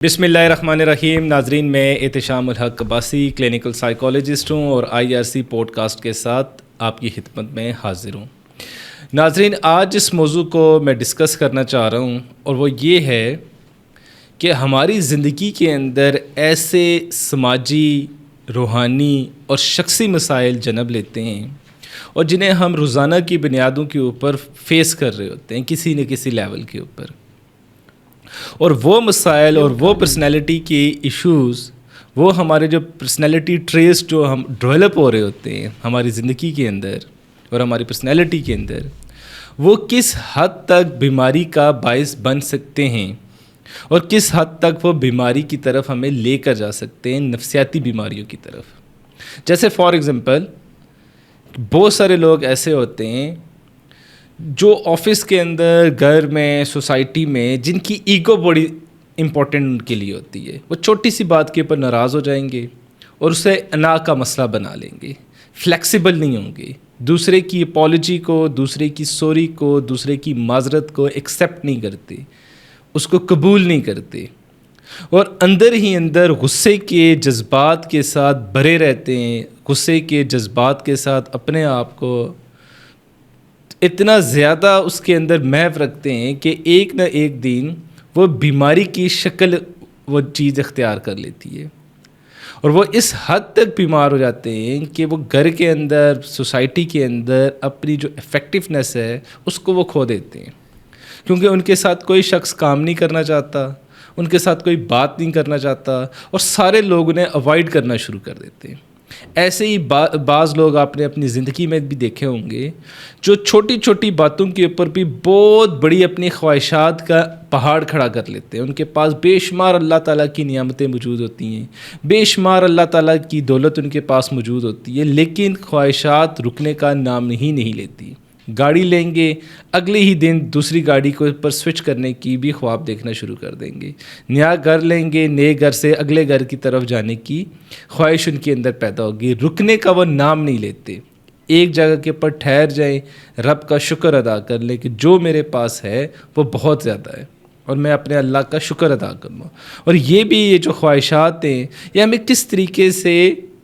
بسم اللہ الرحمن الرحیم. ناظرین، میں احتشام الحق عباسی کلینکل سائیکالوجسٹ ہوں اور IRC پوڈ کاسٹ کے ساتھ آپ کی خدمت میں حاضر ہوں. ناظرین، آج جس موضوع کو میں ڈسکس کرنا چاہ رہا ہوں اور وہ یہ ہے کہ ہماری زندگی کے اندر ایسے سماجی، روحانی اور شخصی مسائل جنم لیتے ہیں اور جنہیں ہم روزانہ کی بنیادوں کے اوپر فیس کر رہے ہوتے ہیں کسی نہ کسی لیول کے اوپر. اور وہ مسائل اور وہ پرسنالٹی کی ایشوز، وہ ہمارے جو پرسنالٹی ٹریس جو ہم ڈیولپ ہو رہے ہوتے ہیں ہماری زندگی کے اندر اور ہماری پرسنالٹی کے اندر، وہ کس حد تک بیماری کا باعث بن سکتے ہیں اور کس حد تک وہ بیماری کی طرف ہمیں لے کر جا سکتے ہیں، نفسیاتی بیماریوں کی طرف. جیسے فار ایگزامپل، بہت سارے لوگ ایسے ہوتے ہیں جو آفس کے اندر، گھر میں، سوسائٹی میں، جن کی ایگو بڑی امپورٹنٹ ان کے لیے ہوتی ہے. وہ چھوٹی سی بات کے اوپر ناراض ہو جائیں گے اور اسے انا کا مسئلہ بنا لیں گے. فلیکسیبل نہیں ہوں گے، دوسرے کی اپالوجی کو، دوسرے کی سوری کو، دوسرے کی معذرت کو ایکسیپٹ نہیں کرتے، اس کو قبول نہیں کرتے، اور اندر ہی اندر غصے کے جذبات کے ساتھ بھرے رہتے ہیں. غصے کے جذبات کے ساتھ اپنے آپ کو اتنا زیادہ اس کے اندر محو رکھتے ہیں کہ ایک نہ ایک دن وہ بیماری کی شکل وہ چیز اختیار کر لیتی ہے. اور وہ اس حد تک بیمار ہو جاتے ہیں کہ وہ گھر کے اندر، سوسائٹی کے اندر اپنی جو افیکٹونیس ہے اس کو وہ کھو دیتے ہیں، کیونکہ ان کے ساتھ کوئی شخص کام نہیں کرنا چاہتا، ان کے ساتھ کوئی بات نہیں کرنا چاہتا، اور سارے لوگ انہیں اوائڈ کرنا شروع کر دیتے ہیں. ایسے ہی بعض لوگ آپ نے اپنی زندگی میں بھی دیکھے ہوں گے جو چھوٹی چھوٹی باتوں کے اوپر بھی بہت بڑی اپنی خواہشات کا پہاڑ کھڑا کر لیتے ہیں. ان کے پاس بے شمار اللہ تعالیٰ کی نعمتیں موجود ہوتی ہیں، بے شمار اللہ تعالیٰ کی دولت ان کے پاس موجود ہوتی ہے، لیکن خواہشات رکنے کا نام ہی نہیں لیتی. گاڑی لیں گے، اگلے ہی دن دوسری گاڑی کو پر سوئچ کرنے کی بھی خواب دیکھنا شروع کر دیں گے. نیا گھر لیں گے، نئے گھر سے اگلے گھر کی طرف جانے کی خواہش ان کے اندر پیدا ہوگی. رکنے کا وہ نام نہیں لیتے. ایک جگہ کے اوپر ٹھہر جائیں، رب کا شکر ادا کر لیں کہ جو میرے پاس ہے وہ بہت زیادہ ہے اور میں اپنے اللہ کا شکر ادا کروں. اور یہ جو خواہشات ہیں یہ ہمیں کس طریقے سے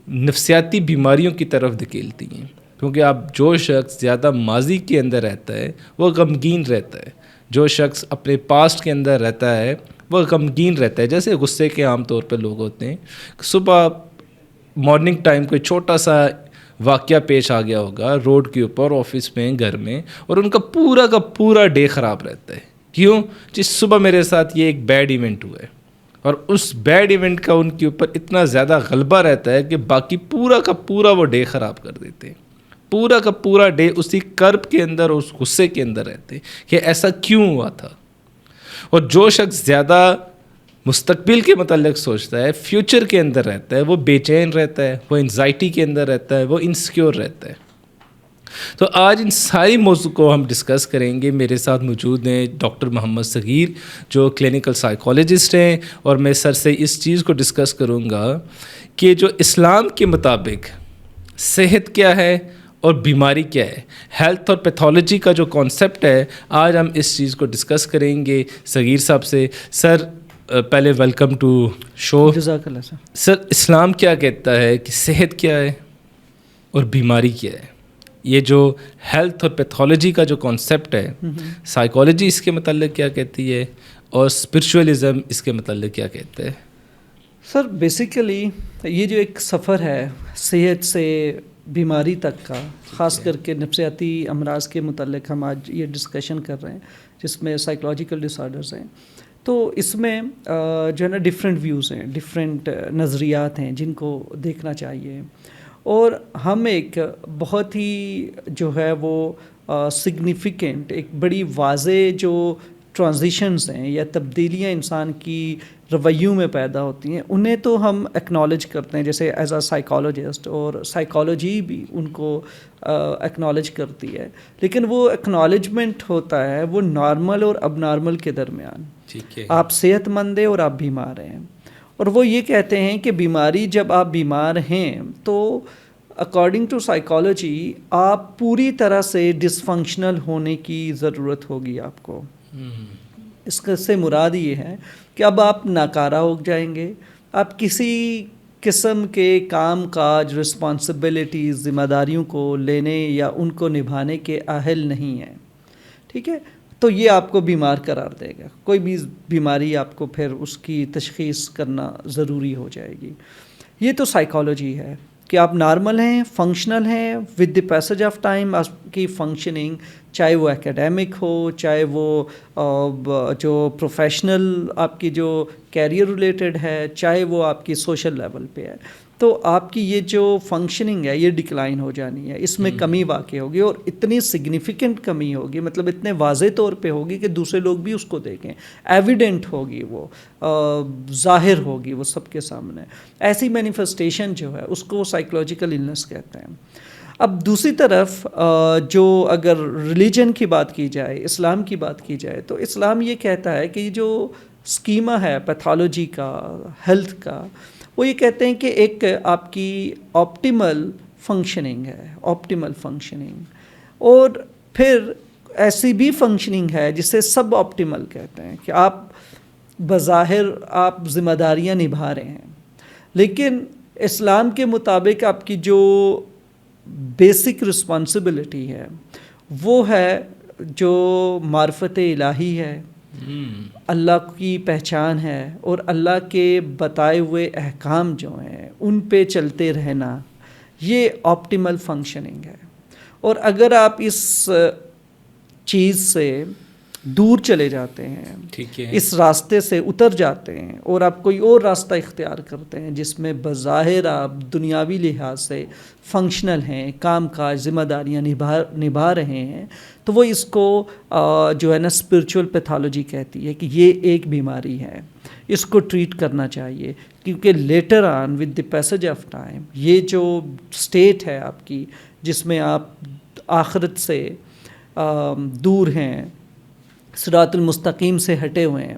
نفسیاتی بیماریوں کی طرف دھکیلتی ہیں. کیونکہ اب جو شخص زیادہ ماضی کے اندر رہتا ہے وہ غمگین رہتا ہے، جو شخص اپنے پاسٹ کے اندر رہتا ہے وہ غمگین رہتا ہے. جیسے غصے کے عام طور پہ لوگ ہوتے ہیں، صبح مارننگ ٹائم کوئی چھوٹا سا واقعہ پیش آ گیا ہوگا روڈ کے اوپر، آفس میں، گھر میں، اور ان کا پورا ڈے خراب رہتا ہے. کیوں؟ جس صبح میرے ساتھ یہ ایک بیڈ ایونٹ ہوا ہے، اور اس بیڈ ایونٹ کا ان کے اوپر اتنا زیادہ غلبہ رہتا ہے کہ باقی پورا وہ ڈے خراب کر دیتے ہیں. پورا ڈے اسی کرب کے اندر، اس غصے کے اندر رہتے کہ ایسا کیوں ہوا تھا. اور جو شخص زیادہ مستقبل کے متعلق سوچتا ہے، فیوچر کے اندر رہتا ہے، وہ بے چین رہتا ہے، وہ انزائٹی کے اندر رہتا ہے، وہ انسیکیور رہتا ہے. تو آج ان ساری موضوع کو ہم ڈسکس کریں گے. میرے ساتھ موجود ہیں ڈاکٹر محمد صغیر جو کلینکل سائیکالوجسٹ ہیں، اور میں سر سے اس چیز کو ڈسکس کروں گا کہ جو اسلام کے مطابق صحت کیا ہے اور بیماری کیا ہے. ہیلتھ اور پیتھولوجی کا جو کانسیپٹ ہے، آج ہم اس چیز کو ڈسکس کریں گے صغیر صاحب سے. سر پہلے ویلکم ٹو شو. جزاک اللہ سر. سر، اسلام کیا کہتا ہے کہ صحت کیا ہے اور بیماری کیا ہے؟ یہ جو ہیلتھ اور پیتھولوجی کا جو کانسیپٹ ہے، سائیکالوجی اس کے متعلق کیا کہتی ہے اور اسپرچولیزم اس کے متعلق کیا کہتا ہے؟ سر بیسیکلی یہ جو ایک سفر ہے صحت سے بیماری تک کا، خاص کر کے نفسیاتی امراض کے متعلق ہم آج یہ ڈسکشن کر رہے ہیں، جس میں سائیکولوجیکل ڈس آرڈرز ہیں. تو اس میں جو ہے نا ڈفرینٹ ویوز ہیں، ڈفرینٹ نظریات ہیں جن کو دیکھنا چاہیے. اور ہم ایک بہت ہی جو ہے وہ سگنیفیکنٹ، ایک بڑی واضح جو ٹرانزیشنز ہیں یا تبدیلیاں انسان کی رویوں میں پیدا ہوتی ہیں، انہیں تو ہم ایکنالج کرتے ہیں جیسے ایز اے سائیکالوجسٹ، اور سائیکالوجی بھی ان کو ایکنالج کرتی ہے. لیکن وہ ایکنالجمنٹ ہوتا ہے وہ نارمل اور اب نارمل کے درمیان. ٹھیک ہے. آپ صحت مند ہیں اور آپ بیمار ہیں، اور وہ یہ کہتے ہیں کہ بیماری، جب آپ بیمار ہیں تو اکارڈنگ ٹو سائیکالوجی آپ پوری طرح سے ڈس فنکشنل ہونے کی ضرورت ہوگی آپ کو. اس سے مراد یہ ہے کہ اب آپ ناکارہ ہو جائیں گے، آپ کسی قسم کے کام کاج، رسپانسبلٹیز، ذمہ داریوں کو لینے یا ان کو نبھانے کے اہل نہیں ہیں، ٹھیک ہے؟ تو یہ آپ کو بیمار قرار دے گا. کوئی بھی بیماری آپ کو پھر اس کی تشخیص کرنا ضروری ہو جائے گی. یہ تو سائیکالوجی ہے کہ آپ نارمل ہیں، فنکشنل ہیں، with the passage of time آپ کی فنکشننگ، چاہے وہ اکیڈیمک ہو، چاہے وہ جو پروفیشنل آپ کی جو کیریئر ریلیٹڈ ہے، چاہے وہ آپ کی سوشل لیول پہ ہے، تو آپ کی یہ جو فنکشننگ ہے یہ ڈکلائن ہو جانی ہے، اس میں کمی واقع ہوگی، اور اتنی سگنیفیکنٹ کمی ہوگی، مطلب اتنے واضح طور پہ ہوگی کہ دوسرے لوگ بھی اس کو دیکھیں، ایویڈنٹ ہوگی، وہ ظاہر ہوگی وہ سب کے سامنے. ایسی مینیفیسٹیشن جو ہے اس کو سائیکولوجیکل النس کہتے ہیں. اب دوسری طرف جو اگر ریلیجن کی بات کی جائے، اسلام کی بات کی جائے، تو اسلام یہ کہتا ہے کہ یہ جو اسکیما ہے پیتھولوجی کا، ہیلتھ کا، وہ یہ کہتے ہیں کہ ایک آپ کی آپٹیمل فنکشننگ ہے، آپٹیمل فنکشننگ، اور پھر ایسی بھی فنکشننگ ہے جسے سب آپٹیمل کہتے ہیں کہ آپ بظاہر آپ ذمہ داریاں نبھا رہے ہیں، لیکن اسلام کے مطابق آپ کی جو بیسک رسپانسبلٹی ہے وہ ہے جو معرفت الہی ہے، اللہ کی پہچان ہے، اور اللہ کے بتائے ہوئے احکام جو ہیں ان پہ چلتے رہنا، یہ آپٹیمل فنکشننگ ہے. اور اگر آپ اس چیز سے دور چلے جاتے ہیں، ٹھیک ہے، اس راستے سے اتر جاتے ہیں اور آپ کوئی اور راستہ اختیار کرتے ہیں جس میں بظاہر آپ دنیاوی لحاظ سے فنکشنل ہیں، کام کاج، ذمہ داریاں نبھا رہے ہیں، تو وہ اس کو جو ہے نا اسپرچول پیتھولوجی کہتی ہے کہ یہ ایک بیماری ہے، اس کو ٹریٹ کرنا چاہیے، کیونکہ later on with the passage of time یہ جو اسٹیٹ ہے آپ کی، جس میں آپ آخرت سے دور ہیں، صراط المستقیم سے ہٹے ہوئے ہیں،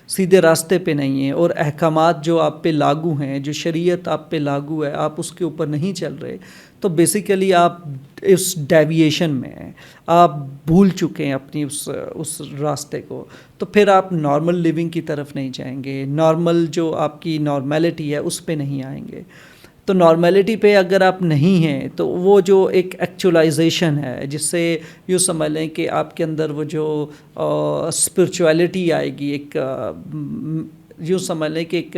سیدھے راستے پہ نہیں ہیں، اور احکامات جو آپ پہ لاگو ہیں، جو شریعت آپ پہ لاگو ہے، آپ اس کے اوپر نہیں چل رہے، تو بیسیکلی آپ اس ڈیویشن میں ہیں، آپ بھول چکے ہیں اپنی اس راستے کو، تو پھر آپ نارمل لیونگ کی طرف نہیں جائیں گے، نارمل جو آپ کی نارمیلٹی ہے اس پہ نہیں آئیں گے. تو نارمیلٹی پہ اگر آپ نہیں ہیں تو وہ جو ایک ایکچولائزیشن ہے، جس سے یوں سمجھ لیں کہ آپ کے اندر وہ جو اسپرچویلٹی آئے گی، ایک یوں سمجھ لیں کہ ایک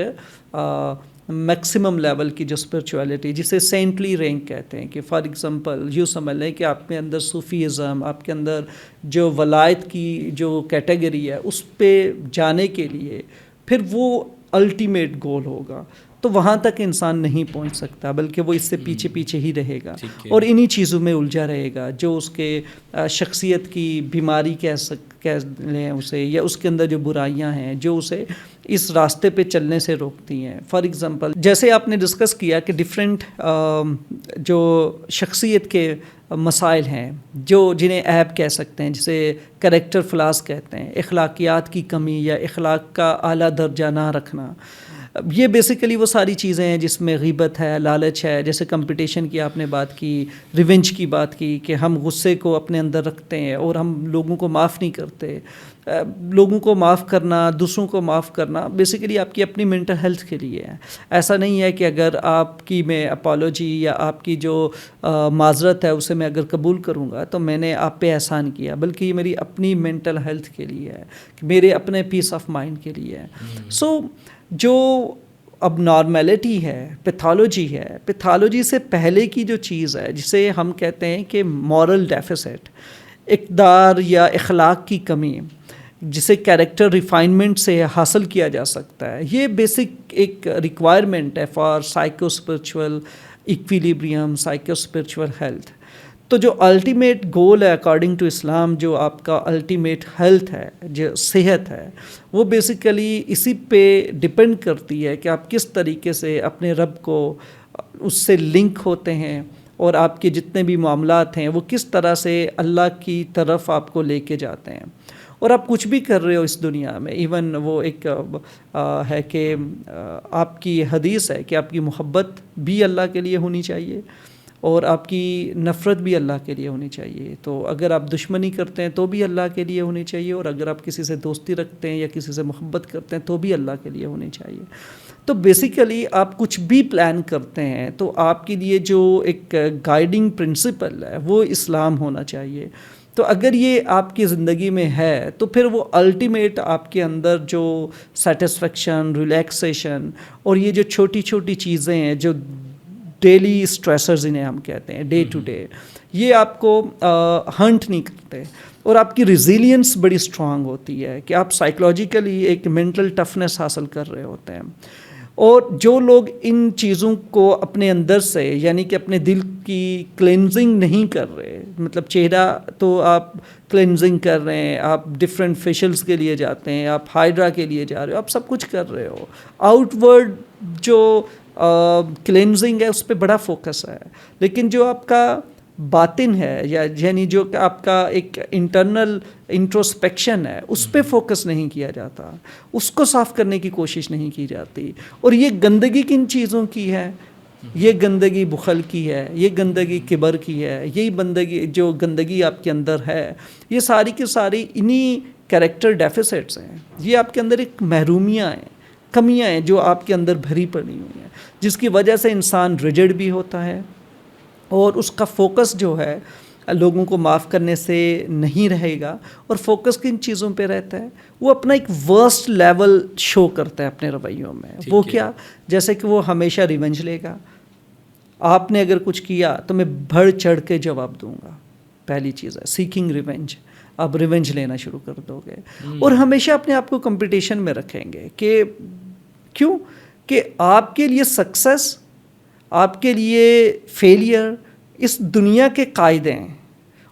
میکسیمم لیول کی جو اسپرچویلٹی، جسے سینٹلی رینک کہتے ہیں، کہ فار ایگزامپل یوں سمجھ لیں کہ آپ کے اندر صوفیزم، آپ کے اندر جو ولایت کی جو کیٹیگری ہے اس پہ جانے کے لیے پھر وہ الٹیمیٹ گول ہوگا، تو وہاں تک انسان نہیں پہنچ سکتا، بلکہ وہ اس سے پیچھے پیچھے ہی رہے گا اور انہی چیزوں میں الجھا رہے گا جو اس کے شخصیت کی بیماری کہہ لیں اسے، یا اس کے اندر جو برائیاں ہیں جو اسے اس راستے پہ چلنے سے روکتی ہیں. فار ایگزامپل جیسے آپ نے ڈسکس کیا کہ ڈفرینٹ جو شخصیت کے مسائل ہیں جو جنہیں عیب کہہ سکتے ہیں، جسے کریکٹر فلاز کہتے ہیں، اخلاقیات کی کمی یا اخلاق کا اعلیٰ درجہ نہ رکھنا، یہ بیسیکلی وہ ساری چیزیں ہیں جس میں غیبت ہے، لالچ ہے، جیسے کمپٹیشن کی آپ نے بات کی، ریونج کی بات کی کہ ہم غصے کو اپنے اندر رکھتے ہیں اور ہم لوگوں کو معاف نہیں کرتے. لوگوں کو معاف کرنا، دوسروں کو معاف کرنا بیسیکلی آپ کی اپنی مینٹل ہیلتھ کے لیے ہے. ایسا نہیں ہے کہ اگر آپ کی میں اپالوجی یا آپ کی جو معذرت ہے اسے میں اگر قبول کروں گا تو میں نے آپ پہ احسان کیا، بلکہ یہ میری اپنی مینٹل ہیلتھ کے لیے ہے، میرے اپنے پیس آف مائنڈ کے لیے ہے. سو جو اب نارمیلٹی ہے، پیتھولوجی ہے، پیتھولوجی سے پہلے کی جو چیز ہے جسے ہم کہتے ہیں کہ مورل ڈیفیسٹ، اقدار یا اخلاق کی کمی، جسے کیریکٹر ریفائنمنٹ سے حاصل کیا جا سکتا ہے، یہ بیسک ایک ریکوائرمنٹ ہے for psycho spiritual equilibrium, psycho spiritual health. تو جو الٹیمیٹ گول ہے اکارڈنگ ٹو اسلام، جو آپ کا الٹیمیٹ ہیلتھ ہے، جو صحت ہے، وہ بیسیکلی اسی پہ ڈپینڈ کرتی ہے کہ آپ کس طریقے سے اپنے رب کو اس سے لنک ہوتے ہیں، اور آپ کے جتنے بھی معاملات ہیں وہ کس طرح سے اللہ کی طرف آپ کو لے کے جاتے ہیں. اور آپ کچھ بھی کر رہے ہو اس دنیا میں، ایون وہ ایک ہے کہ آپ کی حدیث ہے کہ آپ کی محبت بھی اللہ کے لیے ہونی چاہیے، اور آپ کی نفرت بھی اللہ کے لیے ہونی چاہیے. تو اگر آپ دشمنی کرتے ہیں تو بھی اللہ کے لیے ہونی چاہیے, اور اگر آپ کسی سے دوستی رکھتے ہیں یا کسی سے محبت کرتے ہیں تو بھی اللہ کے لیے ہونی چاہیے. تو بیسیکلی آپ کچھ بھی پلان کرتے ہیں تو آپ کے لیے جو ایک گائیڈنگ پرنسپل ہے وہ اسلام ہونا چاہیے. تو اگر یہ آپ کی زندگی میں ہے تو پھر وہ الٹیمیٹ آپ کے اندر جو سیٹسفیکشن, ریلیکسیشن اور یہ جو چھوٹی چھوٹی چیزیں ہیں جو ڈیلی اسٹریسرز انہیں ہم کہتے ہیں, ڈے ٹو ڈے, یہ آپ کو ہنٹ نہیں کرتے, اور آپ کی ریزیلینس بڑی اسٹرانگ ہوتی ہے کہ آپ سائیکولوجیکلی ایک مینٹل ٹفنس حاصل کر رہے ہوتے ہیں. اور جو لوگ ان چیزوں کو اپنے اندر سے یعنی کہ اپنے دل کی کلینزنگ نہیں کر رہے, مطلب چہرہ تو آپ کلینزنگ کر رہے ہیں, آپ ڈفرینٹ فیشلز کے لیے جاتے ہیں, آپ ہائیڈرا کے لیے جا رہے ہو, آپ سب کچھ کر رہے ہو, آؤٹ ورڈ جو کلینزنگ ہے اس پہ بڑا فوکس ہے, لیکن جو آپ کا باطن ہے یعنی جو کہ آپ کا ایک انٹرنل انٹروسپیکشن ہے اس پہ فوکس نہیں کیا جاتا, اس کو صاف کرنے کی کوشش نہیں کی جاتی. اور یہ گندگی کن چیزوں کی ہے؟ یہ گندگی بخل کی ہے, یہ گندگی کبر کی ہے, یہی جو گندگی آپ کے اندر ہے یہ ساری کی ساری انہی کریکٹر ڈیفیسٹس ہیں. یہ آپ کے اندر ایک محرومیاں ہیں, کمیاں ہیں جو آپ کے اندر بھری پڑی ہوئی ہیں, جس کی وجہ سے انسان ریجڈ بھی ہوتا ہے اور اس کا فوکس جو ہے لوگوں کو معاف کرنے سے نہیں رہے گا, اور فوکس کن چیزوں پہ رہتا ہے؟ وہ اپنا ایک ورسٹ لیول شو کرتا ہے اپنے رویوں میں. وہ کیا؟ جیسے کہ وہ ہمیشہ ریونج لے گا. آپ نے اگر کچھ کیا تو میں بڑھ چڑھ کے جواب دوں گا, پہلی چیز ہے سیکنگ ریونج. آپ ریونج لینا شروع کر دو گے, اور ہمیشہ اپنے آپ کو کمپٹیشن میں رکھیں گے کہ کیوں کہ آپ کے لیے سکسیس, آپ کے لیے فیلئر اس دنیا کے قاعدے ہیں,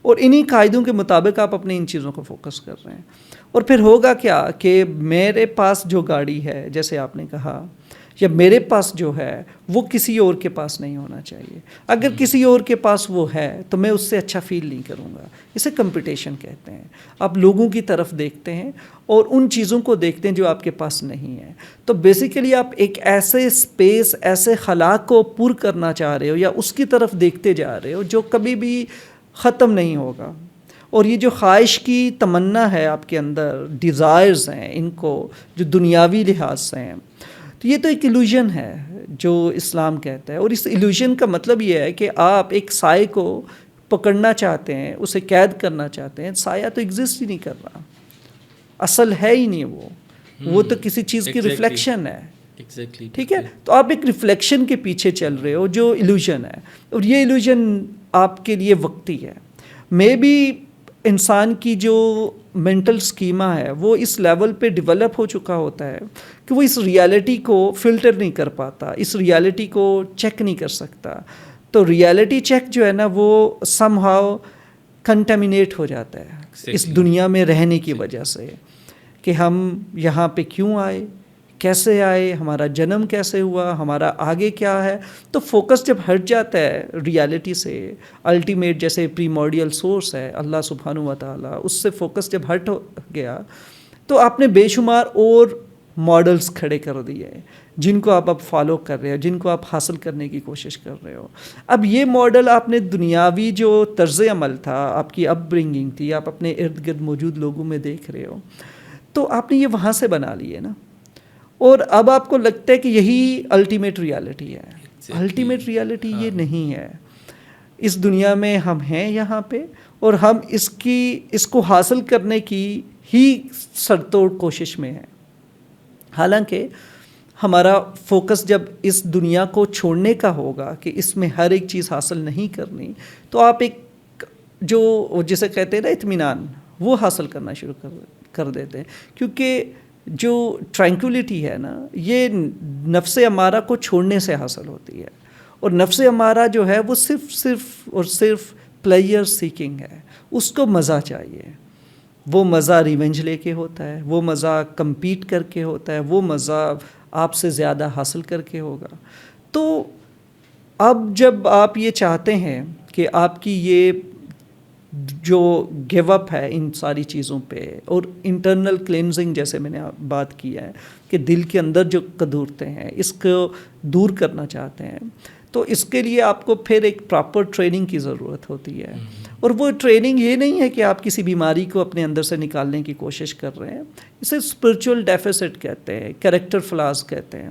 اور انہی قاعدوں کے مطابق آپ اپنے ان چیزوں کو فوکس کر رہے ہیں. اور پھر ہوگا کیا کہ میرے پاس جو گاڑی ہے جیسے آپ نے کہا, یا میرے پاس جو ہے وہ کسی اور کے پاس نہیں ہونا چاہیے. اگر کسی اور کے پاس وہ ہے تو میں اس سے اچھا فیل نہیں کروں گا. اسے کمپٹیشن کہتے ہیں. آپ لوگوں کی طرف دیکھتے ہیں اور ان چیزوں کو دیکھتے ہیں جو آپ کے پاس نہیں ہے. تو بیسیکلی آپ ایک ایسے اسپیس, ایسے خلا کو پر کرنا چاہ رہے ہو یا اس کی طرف دیکھتے جا رہے ہو جو کبھی بھی ختم نہیں ہوگا. اور یہ جو خواہش کی تمنا ہے آپ کے اندر, ڈیزائرز ہیں ان کو جو دنیاوی لحاظ سے ہیں, تو یہ تو ایک ایلوژن ہے جو اسلام کہتا ہے. اور اس ایلوژن کا مطلب یہ ہے کہ آپ ایک سائے کو پکڑنا چاہتے ہیں, اسے قید کرنا چاہتے ہیں. سایہ تو ایگزسٹ ہی نہیں کر رہا, اصل ہے ہی نہیں وہ تو کسی چیز کی ریفلیکشن ہے. ٹھیک ہے, تو آپ ایک ریفلیکشن کے پیچھے چل رہے ہو جو ایلوژن ہے, اور یہ ایلوژن آپ کے لیے وقتی ہے. مے بی انسان کی جو مینٹل اسکیما ہے وہ اس لیول پہ ڈیولپ ہو چکا ہوتا ہے کہ وہ اس ریالٹی کو فلٹر نہیں کر پاتا, اس ریالٹی کو چیک نہیں کر سکتا. تو ریالٹی چیک جو ہے نا وہ سم ہاؤ کنٹامینیٹ ہو جاتا ہے اس دنیا میں رہنے کی وجہ سے, کہ ہم یہاں پہ کیوں آئے, کیسے آئے, ہمارا جنم کیسے ہوا, ہمارا آگے کیا ہے. تو فوکس جب ہٹ جاتا ہے ریالٹی سے, الٹیمیٹ جیسے پریمورڈیل سورس ہے اللہ سبحانہ و تعالیٰ, اس سے فوکس جب ہٹ ہو گیا تو آپ نے بے شمار اور ماڈلز کھڑے کر دیے جن کو آپ اب فالو کر رہے ہو, جن کو آپ حاصل کرنے کی کوشش کر رہے ہو. اب یہ ماڈل آپ نے دنیاوی جو طرز عمل تھا, آپ کی اپ برنگنگ تھی, آپ اپنے ارد گرد موجود لوگوں میں دیکھ رہے ہو, تو آپ نے یہ وہاں سے بنا لیے نا, اور اب آپ کو لگتا ہے کہ یہی الٹیمیٹ ریالٹی ہے. الٹیمیٹ ریالٹی یہ نہیں ہے. اس دنیا میں ہم ہیں یہاں پہ, اور ہم اس کو حاصل کرنے کی ہی سرتوڑ کوشش میں ہیں. حالانکہ ہمارا فوکس جب اس دنیا کو چھوڑنے کا ہوگا کہ اس میں ہر ایک چیز حاصل نہیں کرنی, تو آپ ایک جو جسے کہتے ہیں نا اطمینان, وہ حاصل کرنا شروع کر دیتے ہیں. کیونکہ جو ٹرینکولیٹی ہے نا, یہ نفس امارہ کو چھوڑنے سے حاصل ہوتی ہے. اور نفس امارہ جو ہے وہ صرف پلیئر سیکنگ ہے. اس کو مزہ چاہیے. وہ مزہ ریونج لے کے ہوتا ہے, وہ مزہ کمپیٹ کر کے ہوتا ہے, وہ مزہ آپ سے زیادہ حاصل کر کے ہوگا. تو اب جب آپ یہ چاہتے ہیں کہ آپ کی یہ جو گیو اپ ہے ان ساری چیزوں پہ, اور انٹرنل کلینزنگ جیسے میں نے بات کی ہے کہ دل کے اندر جو قدورتیں ہیں اس کو دور کرنا چاہتے ہیں, تو اس کے لیے آپ کو پھر ایک پراپر ٹریننگ کی ضرورت ہوتی ہے. اور وہ ٹریننگ یہ نہیں ہے کہ آپ کسی بیماری کو اپنے اندر سے نکالنے کی کوشش کر رہے ہیں. اسے اسپرچول ڈیفیسٹ کہتے ہیں, کریکٹر فلاز کہتے ہیں.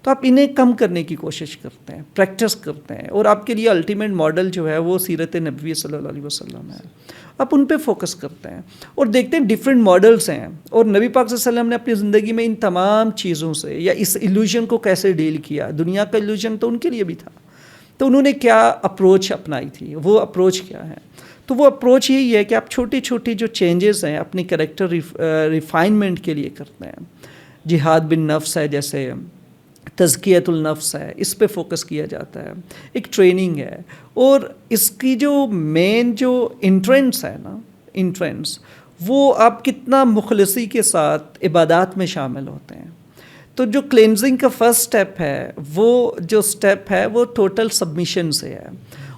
تو آپ انہیں کم کرنے کی کوشش کرتے ہیں, پریکٹس کرتے ہیں, اور آپ کے لیے الٹیمیٹ ماڈل جو ہے وہ سیرت نبوی صلی اللہ علیہ وسلم ہے. آپ ان پہ فوکس کرتے ہیں اور دیکھتے ہیں ڈفرینٹ ماڈلس ہیں, اور نبی پاک صلی اللہ علیہ وسلم نے اپنی زندگی میں ان تمام چیزوں سے یا اس ایلیوژن کو کیسے ڈیل کیا. دنیا کا ایلیوژن تو ان کے لیے بھی تھا, تو انہوں نے کیا اپروچ اپنائی تھی, وہ اپروچ کیا ہے. تو وہ اپروچ یہی ہے کہ آپ چھوٹی چھوٹی جو چینجز ہیں اپنی کریکٹر ریفائنمنٹ کے لیے کرتے ہیں. جہاد بن نفس ہے, جیسے تزکیت النفس ہے, اس پہ فوکس کیا جاتا ہے. ایک ٹریننگ ہے, اور اس کی جو مین جو انٹرنس ہے نا, انٹرنس وہ آپ کتنا مخلصی کے ساتھ عبادات میں شامل ہوتے ہیں. تو جو کلینزنگ کا فرسٹ سٹیپ ہے, وہ جو سٹیپ ہے وہ ٹوٹل سبمیشن سے ہے.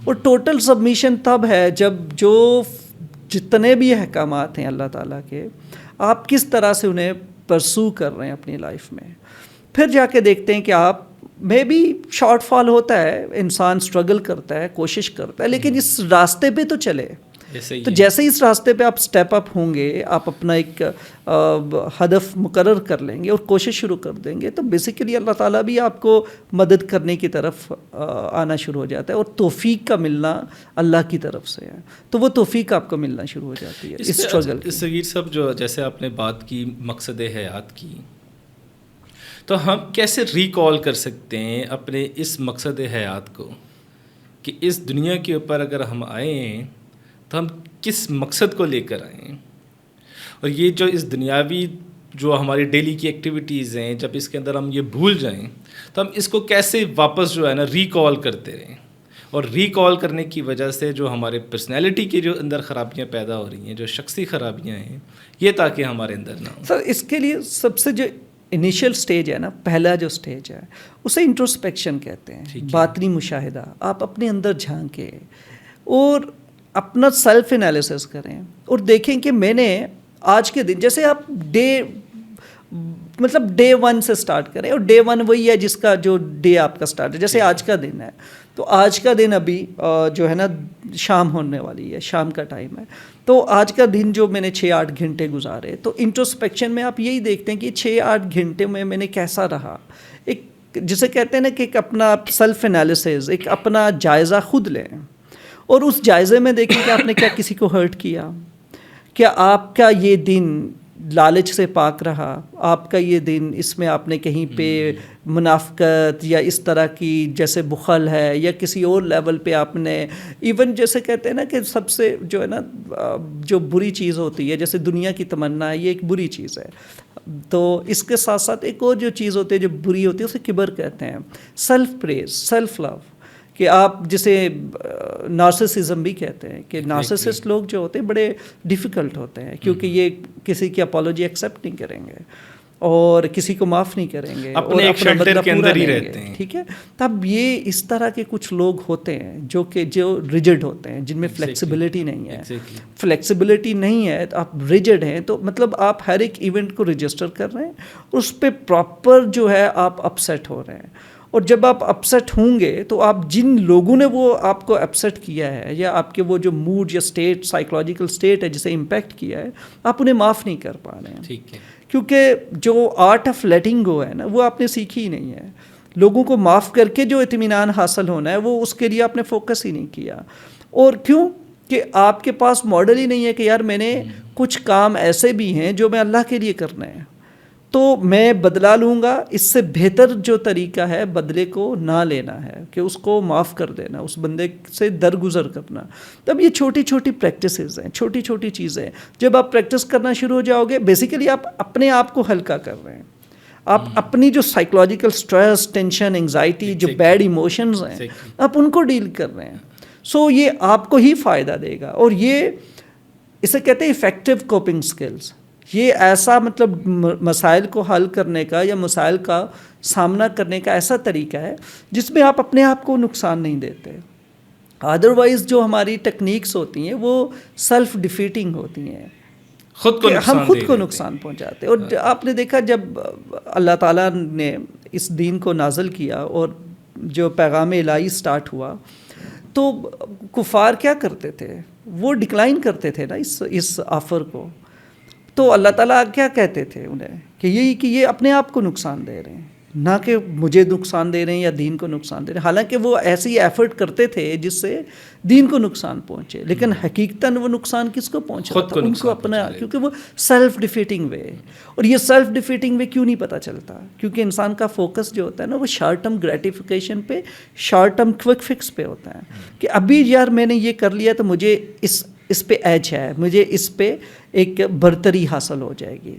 اور ٹوٹل سبمیشن تب ہے جب جو جتنے بھی احکامات ہیں اللہ تعالیٰ کے, آپ کس طرح سے انہیں پرسو کر رہے ہیں اپنی لائف میں. پھر جا کے دیکھتے ہیں کہ آپ میں بھی شارٹ فال ہوتا ہے, انسان اسٹرگل کرتا ہے, کوشش کرتا ہے, لیکن اس راستے پہ تو چلے. تو جیسے اس راستے پہ آپ اسٹیپ اپ ہوں گے, آپ اپنا ایک ہدف مقرر کر لیں گے اور کوشش شروع کر دیں گے, تو بیسیکلی اللہ تعالیٰ بھی آپ کو مدد کرنے کی طرف آنا شروع ہو جاتا ہے, اور توفیق کا ملنا اللہ کی طرف سے ہے. تو وہ توفیق آپ کو ملنا شروع ہو جاتی ہے اس اسٹرگل کی. صغیر صاحب, جو جیسے آپ نے بات کی مقصد حیات کی, تو ہم کیسے ریکال کر سکتے ہیں اپنے اس مقصد حیات کو کہ اس دنیا کے اوپر اگر ہم آئے ہیں تو ہم کس مقصد کو لے کر آئیں, اور یہ جو اس دنیاوی جو ہماری ڈیلی کی ایکٹیویٹیز ہیں, جب اس کے اندر ہم یہ بھول جائیں تو ہم اس کو کیسے واپس جو ہے نا ریکال کرتے رہیں, اور ریکال کرنے کی وجہ سے جو ہمارے پرسنالٹی کے جو اندر خرابیاں پیدا ہو رہی ہیں, جو شخصی خرابیاں ہیں, یہ تاکہ ہمارے اندر نہ ہوں. سر اس کے لیے سب سے جو انیشیل سٹیج ہے نا, پہلا جو سٹیج ہے اسے انٹروسپیکشن کہتے ہیں, باطنی مشاہدہ. آپ اپنے اندر جھانکیں اور اپنا سیلف انالیسس کریں اور دیکھیں کہ میں نے آج کے دن, جیسے آپ ڈے 1 سے سٹارٹ کریں, اور ڈے 1 وہی ہے جس کا جو ڈے آپ کا سٹارٹ ہے. جیسے آج کا دن ہے, تو آج کا دن ابھی جو ہے نا شام ہونے والی ہے, شام کا ٹائم ہے, تو آج کا دن جو میں نے 6-8 گھنٹے گزارے, تو انٹروسپیکشن میں آپ یہی دیکھتے ہیں کہ 6-8 گھنٹے میں نے کیسا رہا. ایک جسے کہتے ہیں نا کہ ایک اپنا سیلف انالیسس, ایک اپنا جائزہ خود لیں, اور اس جائزے میں دیکھیں کہ آپ نے کیا کسی کو ہرٹ کیا, کیا آپ کا یہ دن لالچ سے پاک رہا, آپ کا یہ دن اس میں آپ نے کہیں پہ منافقت یا اس طرح کی جیسے بخل ہے یا کسی اور لیول پہ آپ نے ایون جیسے کہتے ہیں نا کہ سب سے جو ہے نا جو بری چیز ہوتی ہے, جیسے دنیا کی تمنا ہے, یہ ایک بری چیز ہے. تو اس کے ساتھ ساتھ ایک اور جو چیز ہوتی ہے جو بری ہوتی ہے اسے کبر کہتے ہیں. سیلف پریز, سیلف لو, کہ آپ جسے نارسسزم بھی کہتے ہیں, کہ نارسسسٹ لوگ جو ہوتے ہیں بڑے ڈیفیکلٹ ہوتے ہیں, کیونکہ یہ کسی کی اپالوجی ایکسیپٹ نہیں کریں گے اور کسی کو معاف نہیں کریں گے, اپنے ایک شیلٹر کے اندر ہی رہتے ہیں. ٹھیک ہے, تب یہ اس طرح کے کچھ لوگ ہوتے ہیں جو ریجڈ ہوتے ہیں, جن میں فلیکسیبلٹی نہیں ہے. فلیکسیبلٹی نہیں ہے تو آپ ریجڈ ہیں, تو مطلب آپ ہر ایک ایونٹ کو رجسٹر کر رہے ہیں, اس پہ پراپر جو ہے آپ اپسیٹ ہو رہے ہیں. اور جب آپ اپسیٹ ہوں گے تو آپ جن لوگوں نے وہ آپ کو اپسیٹ کیا ہے یا آپ کے وہ جو موڈ یا اسٹیٹ, سائیکولوجیکل اسٹیٹ ہے جسے امپیکٹ کیا ہے, آپ انہیں معاف نہیں کر پا رہے ہیں. ٹھیک ہے, کیونکہ جو آرٹ آف لیٹنگ گو ہے نا, وہ آپ نے سیکھی ہی نہیں ہے. لوگوں کو معاف کر کے جو اطمینان حاصل ہونا ہے وہ اس کے لیے آپ نے فوکس ہی نہیں کیا. اور کیوں کہ آپ کے پاس ماڈل ہی نہیں ہے کہ یار میں نے کچھ کام ایسے بھی ہیں جو میں اللہ کے لیے کرنا ہے, تو میں بدلہ لوں گا. اس سے بہتر جو طریقہ ہے بدلے کو نہ لینا ہے, کہ اس کو معاف کر دینا, اس بندے سے درگزر کرنا. تب یہ چھوٹی چھوٹی پریکٹسز ہیں, چھوٹی چھوٹی چیزیں. جب آپ پریکٹس کرنا شروع ہو جاؤ گے, بیسیکلی آپ اپنے آپ کو ہلکا کر رہے ہیں. آپ اپنی جو سائیکولوجیکل اسٹریس, ٹینشن, انگزائٹی, جو بیڈ ایموشنز ہیں, آپ ان کو ڈیل کر رہے ہیں. سو یہ آپ کو ہی فائدہ دے گا. اور یہ اسے کہتے ہیں افیکٹو کوپنگ اسکلز. یہ ایسا مطلب مسائل کو حل کرنے کا یا مسائل کا سامنا کرنے کا ایسا طریقہ ہے جس میں آپ اپنے آپ کو نقصان نہیں دیتے. ادروائز جو ہماری ٹیکنیکس ہوتی ہیں وہ سیلف ڈیفیٹنگ ہوتی ہیں, ہم خود کو نقصان پہنچاتے. اور آپ نے دیکھا جب اللہ تعالیٰ نے اس دین کو نازل کیا اور جو پیغام الہی سٹارٹ ہوا تو کفار کیا کرتے تھے, وہ ڈکلائن کرتے تھے نا اس آفر کو. تو اللہ تعالیٰ کیا کہتے تھے انہیں کہ یہ اپنے آپ کو نقصان دے رہے ہیں, نہ کہ مجھے نقصان دے رہے ہیں یا دین کو نقصان دے رہے ہیں. حالانکہ وہ ایسی ایفرٹ کرتے تھے جس سے دین کو نقصان پہنچے, لیکن حقیقتاً وہ نقصان کس کو پہنچ رہا تھا؟ ان کو اپنا, کیونکہ وہ سیلف ڈیفیٹنگ وے. اور یہ سیلف ڈیفیٹنگ وے کیوں نہیں پتہ چلتا؟ کیونکہ انسان کا فوکس جو ہوتا ہے نا وہ شارٹ ٹرم گریٹیفیکیشن پہ, شارٹ ٹرم کوئک فکس پہ ہوتا ہے کہ ابھی یار میں نے یہ کر لیا تو مجھے اس پہ ایج ہے, مجھے اس پہ ایک برتری حاصل ہو جائے گی.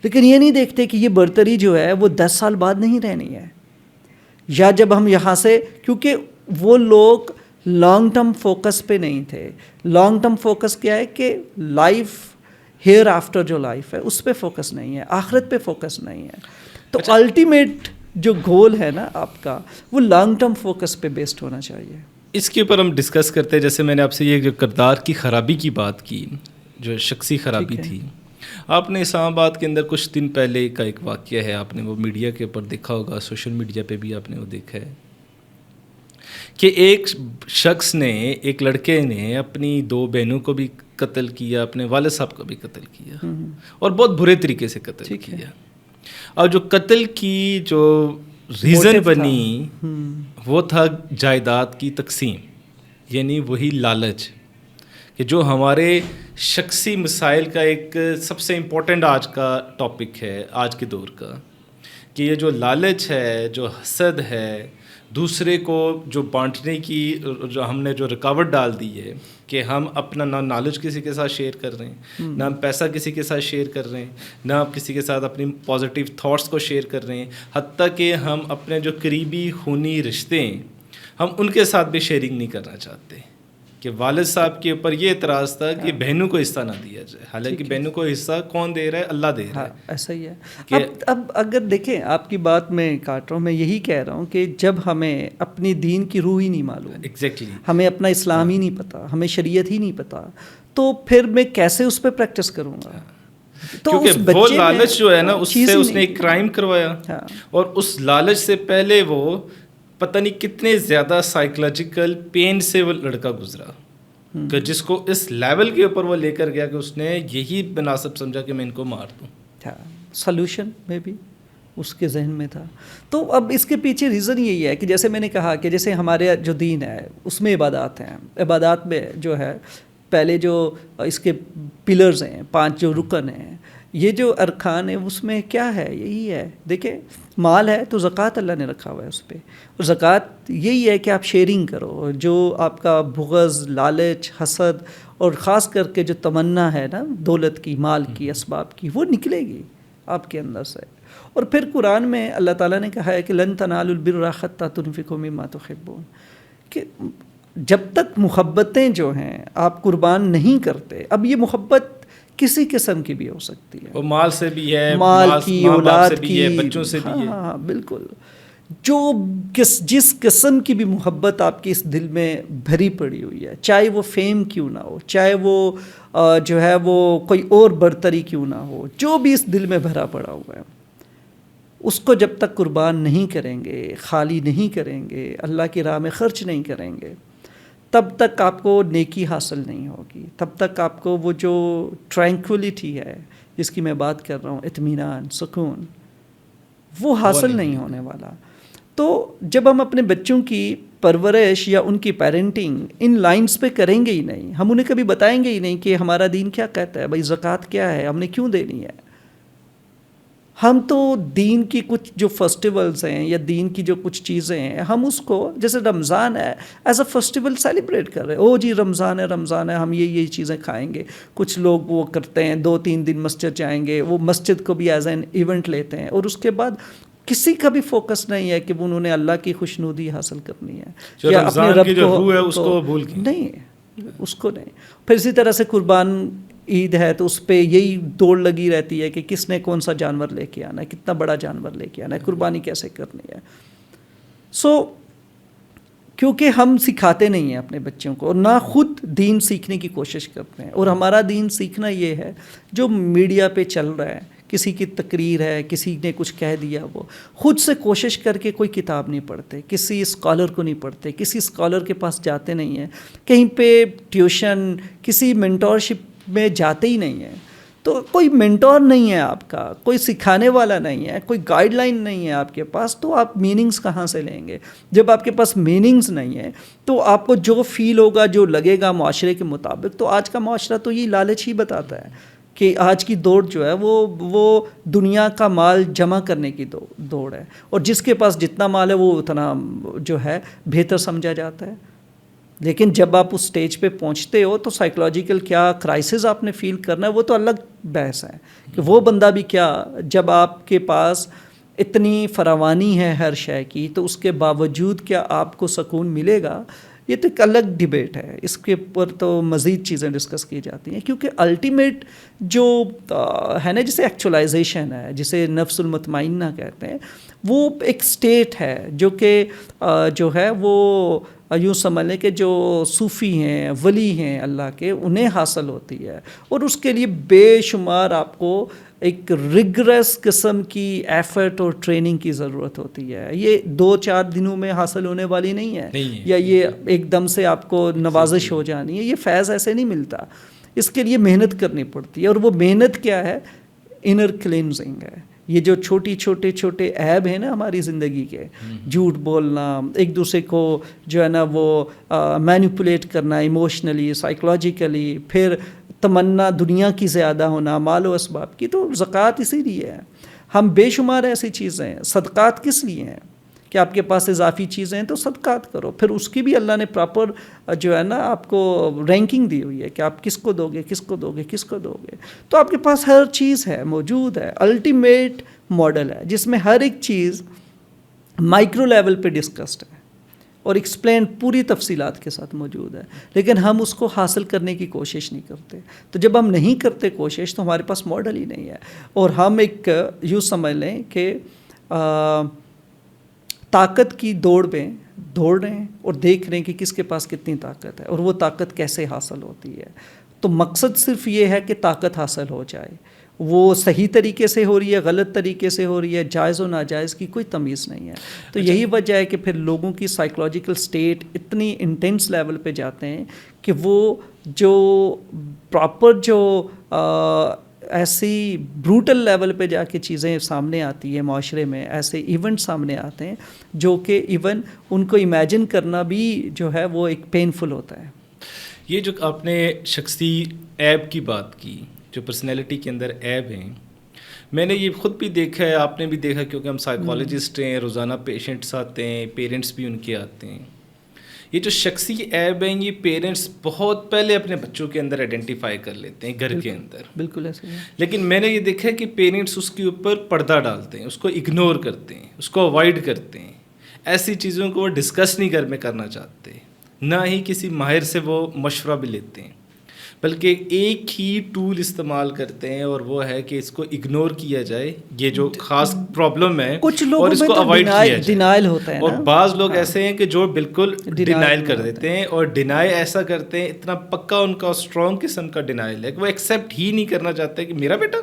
لیکن یہ نہیں دیکھتے کہ یہ برتری جو ہے وہ 10 سال بعد نہیں رہنی ہے, یا جب ہم یہاں سے, کیونکہ وہ لوگ لانگ ٹرم فوکس پہ نہیں تھے. لانگ ٹرم فوکس کیا ہے کہ لائف ہیئر آفٹر جو لائف ہے اس پہ فوکس نہیں ہے, آخرت پہ فوکس نہیں ہے. تو الٹیمیٹ جو گول ہے نا آپ کا وہ لانگ ٹرم فوکس پہ بیسڈ ہونا چاہیے. اس کے اوپر ہم ڈسکس کرتے ہیں. جیسے میں نے آپ سے یہ جو کردار کی خرابی کی بات کی, جو شخصی خرابی تھی, آپ نے اسلام آباد کے اندر کچھ دن پہلے کا ایک واقعہ ہے, آپ نے وہ میڈیا کے اوپر دیکھا ہوگا, سوشل میڈیا پہ بھی آپ نے وہ دیکھا ہے کہ ایک شخص نے, ایک لڑکے نے اپنی 2 بہنوں کو بھی قتل کیا, اپنے والد صاحب کو بھی قتل کیا, اور بہت برے طریقے سے قتل کیا. اور جو قتل کی جو ریزن بنی وہ تھا جائیداد کی تقسیم, یعنی وہی لالچ کہ جو ہمارے شخصی مسائل کا ایک سب سے امپورٹنٹ آج کا ٹاپک ہے, آج کے دور کا, کہ یہ جو لالچ ہے, جو حسد ہے, دوسرے کو جو بانٹنے کی جو ہم نے جو رکاوٹ ڈال دی ہے کہ ہم اپنا نہ نالج کسی کے ساتھ شیئر کر رہے ہیں, نہ ہم پیسہ کسی کے ساتھ شیئر کر رہے ہیں, نہ ہم کسی کے ساتھ اپنی پازیٹیو تھاٹس کو شیئر کر رہے ہیں, حتیٰ کہ ہم اپنے جو قریبی خونی رشتے ہیں ہم ان کے ساتھ بھی شیئرنگ نہیں کرنا چاہتے. کہ والد صاحب کے اوپر یہ اعتراض تھا کہ بہنوں کو حصہ نہ دیا جائے, حالانکہ بہنوں کو حصہ کون دے رہا ہے؟ اللہ دے رہا ہے. ایسا ہی ہے. اب اگر دیکھیں, آپ کی بات میں کاٹ رہا ہوں, میں یہی کہہ رہا ہوں کہ جب ہمیں اپنی دین کی روح ہی نہیں معلوم, ایگزیکٹلی ہمیں اپنا اسلام ہی نہیں پتہ, ہمیں شریعت ہی نہیں پتہ, تو پھر میں کیسے اس پہ پریکٹس کروں گا؟ کیونکہ وہ لالچ جو ہے نا اس سے اس نے ایک کرائم کروایا, اور اس لالچ سے پہلے وہ پتہ نہیں کتنے زیادہ سائیکولوجیکل پین سے وہ لڑکا گزرا, کہ جس کو اس لیول کے اوپر وہ لے کر گیا کہ اس نے یہی مناسب سمجھا کہ میں ان کو مار دوں. سلوشن میں بھی اس کے ذہن میں تھا. تو اب اس کے پیچھے ریزن یہی ہے کہ جیسے میں نے کہا کہ جیسے ہمارے جو دین ہے اس میں عبادات ہیں, عبادات میں جو ہے پہلے جو اس کے پلرز ہیں, 5 جو رکن ہیں, یہ جو ارکان ہیں اس میں کیا ہے؟ یہی ہے. دیکھیں, مال ہے تو زکوٰۃ اللہ نے رکھا ہوا ہے اس پہ, اور زکوٰۃ یہی ہے کہ آپ شیئرنگ کرو. جو آپ کا بغض, لالچ, حسد اور خاص کر کے جو تمنا ہے نا دولت کی, مال کی, اسباب کی, وہ نکلے گی آپ کے اندر سے. اور پھر قرآن میں اللہ تعالیٰ نے کہا ہے کہ لن تنالوا البر حتی تنفقوا مما تحبون, کہ جب تک محبتیں جو ہیں آپ قربان نہیں کرتے, اب یہ محبت کسی قسم کی بھی ہو سکتی ہے, وہ مال سے بھی ہے, مال کی, اولاد کی, بچوں سے بھی ہے. ہاں بالکل. جس قسم کی بھی محبت آپ کے اس دل میں بھری پڑی ہوئی ہے, چاہے وہ فیم کیوں نہ ہو, چاہے وہ جو ہے وہ کوئی اور برتری کیوں نہ ہو, جو بھی اس دل میں بھرا پڑا ہوا ہے, اس کو جب تک قربان نہیں کریں گے, خالی نہیں کریں گے, اللہ کی راہ میں خرچ نہیں کریں گے, تب تک آپ کو نیکی حاصل نہیں ہوگی. تب تک آپ کو وہ جو ٹرینکولیٹی ہے جس کی میں بات کر رہا ہوں, اطمینان, سکون, وہ حاصل نہیں ہونے والا. تو جب ہم اپنے بچوں کی پرورش یا ان کی پیرنٹنگ ان لائنز پہ کریں گے ہی نہیں, ہم انہیں کبھی بتائیں گے ہی نہیں کہ ہمارا دین کیا کہتا ہے, بھائی زکوٰۃ کیا ہے, ہم نے کیوں دینی ہے. ہم تو دین کی کچھ جو فیسٹیولز ہیں یا دین کی جو کچھ چیزیں ہیں, ہم اس کو جیسے رمضان ہے ایز اے فیسٹیول سیلیبریٹ کر رہے ہیں. او جی رمضان ہے, ہم یہ چیزیں کھائیں گے. کچھ لوگ وہ کرتے ہیں 2-3 دن مسجد جائیں گے, وہ مسجد کو بھی ایز این ایونٹ لیتے ہیں, اور اس کے بعد کسی کا بھی فوکس نہیں ہے کہ انہوں نے اللہ کی خوشنودی حاصل کرنی ہے, یا اپنے رب کو اس کو بھول کے نہیں, اس کو نہیں. پھر اسی طرح سے قربان عید ہے تو اس پہ یہی دوڑ لگی رہتی ہے کہ کس نے کون سا جانور لے کے آنا ہے, کتنا بڑا جانور لے کے آنا ہے, قربانی کیسے کرنی ہے. کیونکہ ہم سکھاتے نہیں ہیں اپنے بچوں کو, اور نہ خود دین سیکھنے کی کوشش کرتے ہیں. اور ہمارا دین سیکھنا یہ ہے جو میڈیا پہ چل رہا ہے کسی کی تقریر ہے، کسی نے کچھ کہہ دیا، وہ خود سے کوشش کر کے کوئی کتاب نہیں پڑھتے، کسی اسکالر کو نہیں پڑھتے، کسی اسکالر کے پاس جاتے نہیں ہیں، کہیں پہ ٹیوشن کسی مینٹورشپ میں جاتے ہی نہیں ہیں. تو کوئی مینٹور نہیں ہے آپ کا، کوئی سکھانے والا نہیں ہے، کوئی گائیڈ لائن نہیں ہے آپ کے پاس، تو آپ میننگز کہاں سے لیں گے؟ جب آپ کے پاس میننگز نہیں ہے تو آپ کو جو فیل ہوگا، جو لگے گا معاشرے کے مطابق، تو آج کا معاشرہ تو یہ لالچ ہی بتاتا ہے کہ آج کی دوڑ جو ہے وہ دنیا کا مال جمع کرنے کی دوڑ ہے، اور جس کے پاس جتنا مال ہے وہ اتنا جو ہے بہتر سمجھا جاتا ہے. لیکن جب آپ اس سٹیج پہ پہنچتے ہو تو سائیکلوجیکل کیا کرائسس آپ نے فیل کرنا ہے وہ تو الگ بحث ہے کہ وہ بندہ بھی کیا، جب آپ کے پاس اتنی فراوانی ہے ہر شے کی تو اس کے باوجود کیا آپ کو سکون ملے گا؟ یہ تو ایک الگ ڈیبیٹ ہے، اس کے اوپر تو مزید چیزیں ڈسکس کی جاتی ہیں، کیونکہ الٹیمیٹ جو ہے نا، جسے ایکچولائزیشن ہے، جسے نفس المطمئنہ کہتے ہیں، وہ ایک سٹیٹ ہے جو کہ جو ہے وہ یوں سمجھ لیں کہ جو صوفی ہیں، ولی ہیں اللہ کے، انہیں حاصل ہوتی ہے، اور اس کے لیے بے شمار آپ کو ایک ریگرس قسم کی ایفرٹ اور ٹریننگ کی ضرورت ہوتی ہے. یہ 2-4 دنوں میں حاصل ہونے والی نہیں ہے یا یہ ایک دم سے آپ کو نوازش ہو جانی ہے. یہ فیض ایسے نہیں ملتا، اس کے لیے محنت کرنی پڑتی ہے، اور وہ محنت کیا ہے؟ انر کلینزنگ ہے. یہ جو چھوٹے عیب ہیں نا ہماری زندگی کے، جھوٹ بولنا، ایک دوسرے کو جو ہے نا وہ مینیپولیٹ کرنا ایموشنلی، سائیکولوجیکلی، پھر تمنا دنیا کی زیادہ ہونا، مال و اسباب کی، تو زکوٰۃ اسی لیے ہے. ہم بے شمار ایسی چیزیں ہیں. صدقات کس لیے ہیں؟ کہ آپ کے پاس اضافی چیزیں ہیں تو صدقات کرو، پھر اس کی بھی اللہ نے پراپر جو ہے نا آپ کو رینکنگ دی ہوئی ہے کہ آپ کس کو دو گے، کس کو دو گے، کس کو دو گے. تو آپ کے پاس ہر چیز ہے، موجود ہے. الٹیمیٹ ماڈل ہے جس میں ہر ایک چیز مائکرو لیول پہ ڈسکسڈ ہے اور ایکسپلین پوری تفصیلات کے ساتھ موجود ہے، لیکن ہم اس کو حاصل کرنے کی کوشش نہیں کرتے. تو جب ہم نہیں کرتے کوشش تو ہمارے پاس ماڈل ہی نہیں ہے، اور ہم ایک یوں سمجھ لیں کہ طاقت کی دوڑ میں دوڑ رہے ہیں اور دیکھ رہے ہیں کہ کس کے پاس کتنی طاقت ہے اور وہ طاقت کیسے حاصل ہوتی ہے. تو مقصد صرف یہ ہے کہ طاقت حاصل ہو جائے، وہ صحیح طریقے سے ہو رہی ہے، غلط طریقے سے ہو رہی ہے، جائز و ناجائز کی کوئی تمیز نہیں ہے. تو یہی وجہ ہے کہ پھر لوگوں کی سائیکولوجیکل سٹیٹ اتنی انٹینس لیول پہ جاتے ہیں کہ وہ جو پراپر جو ایسی بروٹل لیول پہ جا کے چیزیں سامنے آتی ہیں معاشرے میں، ایسے ایونٹ سامنے آتے ہیں جو کہ ایون ان کو امیجن کرنا بھی جو ہے وہ ایک پینفل ہوتا ہے. یہ جو آپ نے شخصی عیب کی بات کی، جو پرسنالٹی کے اندر عیب ہیں، میں نے یہ خود بھی دیکھا ہے، آپ نے بھی دیکھا، کیونکہ ہم سائیکالوجسٹ ہیں، روزانہ پیشنٹس آتے ہیں، پیرنٹس بھی ان کے آتے ہیں. یہ جو شخصی عیب ہیں یہ پیرنٹس بہت پہلے اپنے بچوں کے اندر آئیڈینٹیفائی کر لیتے ہیں گھر کے اندر. بالکل ایسے ہی. لیکن میں نے یہ دیکھا ہے کہ پیرنٹس اس کے اوپر پردہ ڈالتے ہیں، اس کو اگنور کرتے ہیں، اس کو اوائڈ کرتے ہیں. ایسی چیزوں کو وہ ڈسکس نہیں گھر میں کرنا چاہتے، نہ ہی کسی ماہر سے وہ مشورہ بھی لیتے ہیں، بلکہ ایک ہی ٹول استعمال کرتے ہیں اور وہ ہے کہ اس کو اگنور کیا جائے، یہ جو خاص پرابلم ہے، کچھ لوگوں اور اس میں کو تو اوائڈ کیا جائے. ڈینائل ہوتا ہے نا، اور بعض لوگ ایسے ہیں کہ جو بالکل ڈینائل کر دیتے ہیں، اور ڈینائی ایسا کرتے ہیں، اتنا پکا ان کا اسٹرانگ قسم کا ڈینائل ہے کہ وہ ایکسیپٹ ہی نہیں کرنا چاہتے کہ میرا بیٹا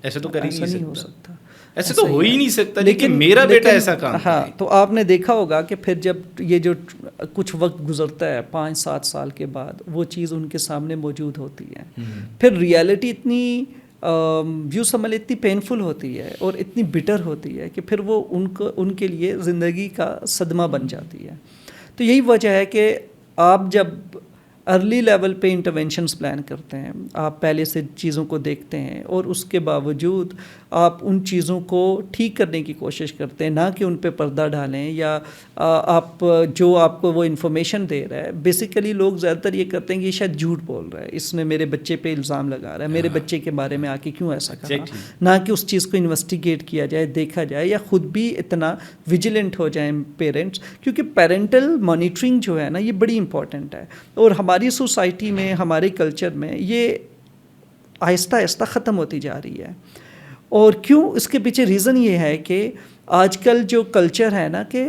ایسا تو کر ہی نہیں ہو سکتا، سکتا، ایسے تو ہو ہی نہیں سکتا، لیکن میرا بیٹا ایسا کام. ہاں، تو آپ نے دیکھا ہوگا کہ پھر جب یہ جو کچھ وقت گزرتا ہے 5-7 سال کے بعد، وہ چیز ان کے سامنے موجود ہوتی ہے، پھر ریئلٹی اتنی یوں سمجھ اتنی پینفل ہوتی ہے اور اتنی بٹر ہوتی ہے کہ پھر وہ ان کے لیے زندگی کا صدمہ بن جاتی ہے. تو یہی وجہ ہے کہ آپ جب ارلی لیول پہ انٹرونشنز پلان کرتے ہیں، آپ پہلے سے چیزوں کو دیکھتے ہیں اور اس کے باوجود آپ ان چیزوں کو ٹھیک کرنے کی کوشش کرتے ہیں، نہ کہ ان پہ پردہ ڈالیں یا آپ جو آپ کو وہ انفارمیشن دے رہا ہے. بیسیکلی لوگ زیادہ تر یہ کرتے ہیں کہ یہ شاید جھوٹ بول رہا ہے، اس نے میرے بچے پہ الزام لگا رہا ہے، میرے بچے کے بارے میں آ کے کیوں ایسا کہا، نہ کہ اس چیز کو انویسٹیگیٹ کیا جائے، دیکھا جائے، یا خود بھی اتنا ویجیلنٹ ہو جائیں پیرنٹس. کیونکہ پیرنٹل مانیٹرنگ جو ہے نا یہ بڑی امپورٹنٹ ہے، اور ہماری سوسائٹی میں، ہمارے کلچر میں یہ آہستہ آہستہ ختم ہوتی جا رہی ہے. اور کیوں؟ اس کے پیچھے ریزن یہ ہے کہ آج کل جو کلچر ہے نا کہ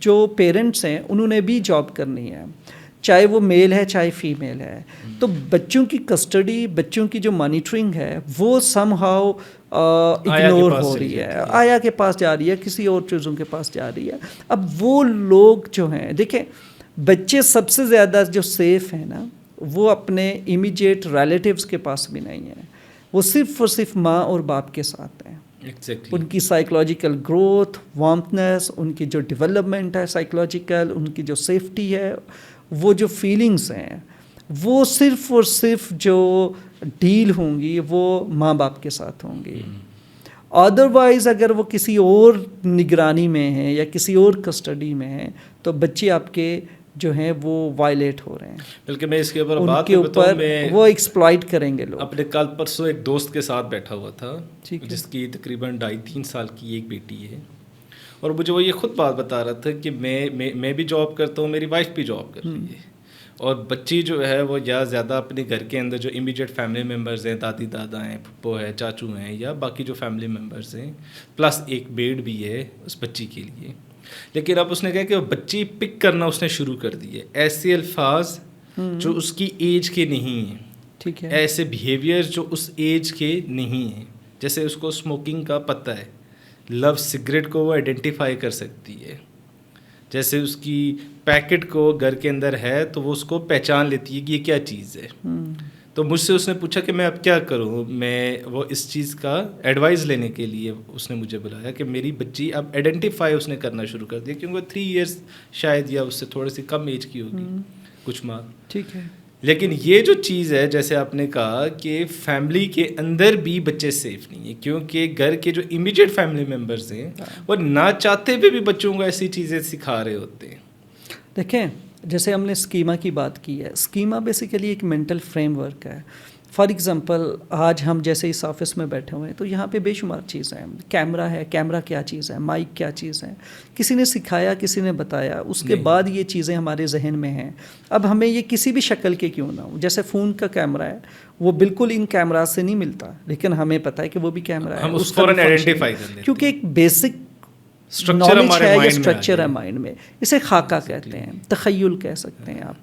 جو پیرنٹس ہیں انہوں نے بھی جاب کرنی ہے، چاہے وہ میل ہے چاہے فیمیل ہے. تو بچوں کی کسٹڈی, بچوں کی جو مانیٹرنگ ہے وہ سم ہاؤ اگنور ہو رہی ہے, آیا کے پاس جا رہی ہے, کسی اور چیزوں کے پاس جا رہی ہے. اب وہ لوگ جو ہیں, دیکھیں بچے سب سے زیادہ جو سیف ہیں نا وہ اپنے امیجیٹ ریلیٹیوز کے پاس بھی نہیں ہیں, وہ صرف اور صرف ماں اور باپ کے ساتھ ہیں. ان کی سائیکلوجیکل گروتھ, وارمتھنس, ان کی جو ڈیولپمنٹ ہے سائیکلوجیکل, ان کی جو سیفٹی ہے, وہ جو فیلنگس ہیں, وہ صرف اور صرف جو ڈیل ہوں گی وہ ماں باپ کے ساتھ ہوں گی. ادروائز اگر وہ کسی اور نگرانی میں ہیں یا کسی اور کسٹڈی میں ہیں تو بچے آپ کے جو ہیں وہ وائلیٹ ہو رہے ہیں. بلکہ میں اس کے اوپر ان کے اوپر وہ ایکسپلائٹ کریں گے لوگ. اپنے کل پرسوں ایک دوست کے ساتھ بیٹھا ہوا تھا جس کی تقریباً 2.5-3 سال کی ایک بیٹی ہے, اور مجھے وہ یہ خود بات بتا رہا تھا کہ میں بھی جاب کرتا ہوں, میری وائف بھی جاب کر رہی ہے, اور بچی جو ہے وہ یا زیادہ اپنے گھر کے اندر جو امیڈیٹ فیملی ممبرز ہیں, دادی دادا ہیں, پھپھو ہے, چاچو ہیں, یا باقی جو فیملی ممبرز ہیں, پلس ایک بیڈ بھی ہے اس بچی کے لیے. لیکن اب اس نے کہا کہ بچی پک کرنا اس نے شروع کر دی ہے, ایسے الفاظ جو اس کی ایج کے نہیں ہیں, ٹھیک ہے, ایسے بیہیویئر جو اس ایج کے نہیں ہیں. جیسے اس کو اسموکنگ کا پتہ ہے, لو سگریٹ کو وہ آئیڈینٹیفائی کر سکتی ہے, جیسے اس کی پیکٹ کو گھر کے اندر ہے تو وہ اس کو پہچان لیتی ہے کہ یہ کیا چیز ہے. تو مجھ سے اس نے پوچھا کہ میں اب کیا کروں, میں وہ اس چیز کا ایڈوائز لینے کے لیے اس نے مجھے بلایا کہ میری بچی اب آئیڈینٹیفائی اس نے کرنا شروع کر دیا, کیونکہ 3 ایئرس شاید یا اس سے تھوڑی سی کم ایج کی ہوگی, کچھ ماہ, ٹھیک ہے. لیکن یہ جو چیز ہے جیسے آپ نے کہا کہ فیملی کے اندر بھی بچے سیف نہیں ہیں, کیونکہ گھر کے جو امیڈیٹ فیملی ممبرز ہیں وہ نہ چاہتے ہوئے بھی بچوں کو ایسی چیزیں سکھا رہے ہوتے ہیں. دیکھیں جیسے ہم نے اسکیما کی بات کی ہے, اسکیما بیسیکلی ایک مینٹل فریم ورک ہے. فار ایگزامپل آج ہم جیسے اس آفس میں بیٹھے ہوئے ہیں تو یہاں پہ بے شمار چیزیں ہیں, کیمرہ ہے, کیمرہ کیا چیز ہے, مائک کیا چیز ہے, کسی نے سکھایا, کسی نے بتایا, اس کے بعد یہ چیزیں ہمارے ذہن میں ہیں. اب ہمیں یہ کسی بھی شکل کے کیوں نہ ہو, جیسے فون کا کیمرہ ہے وہ بالکل ان کیمرہ سے نہیں ملتا, لیکن ہمیں پتہ ہے کہ وہ بھی کیمرہ ہے, اس کو آئیڈینٹیفائی کر لیتے ہیں کیونکہ ایک بیسک نالج ہے یا اسٹرکچر ہے مائنڈ میں. اسے خاکہ کہتے ہیں, تخیل کہہ سکتے ہیں آپ.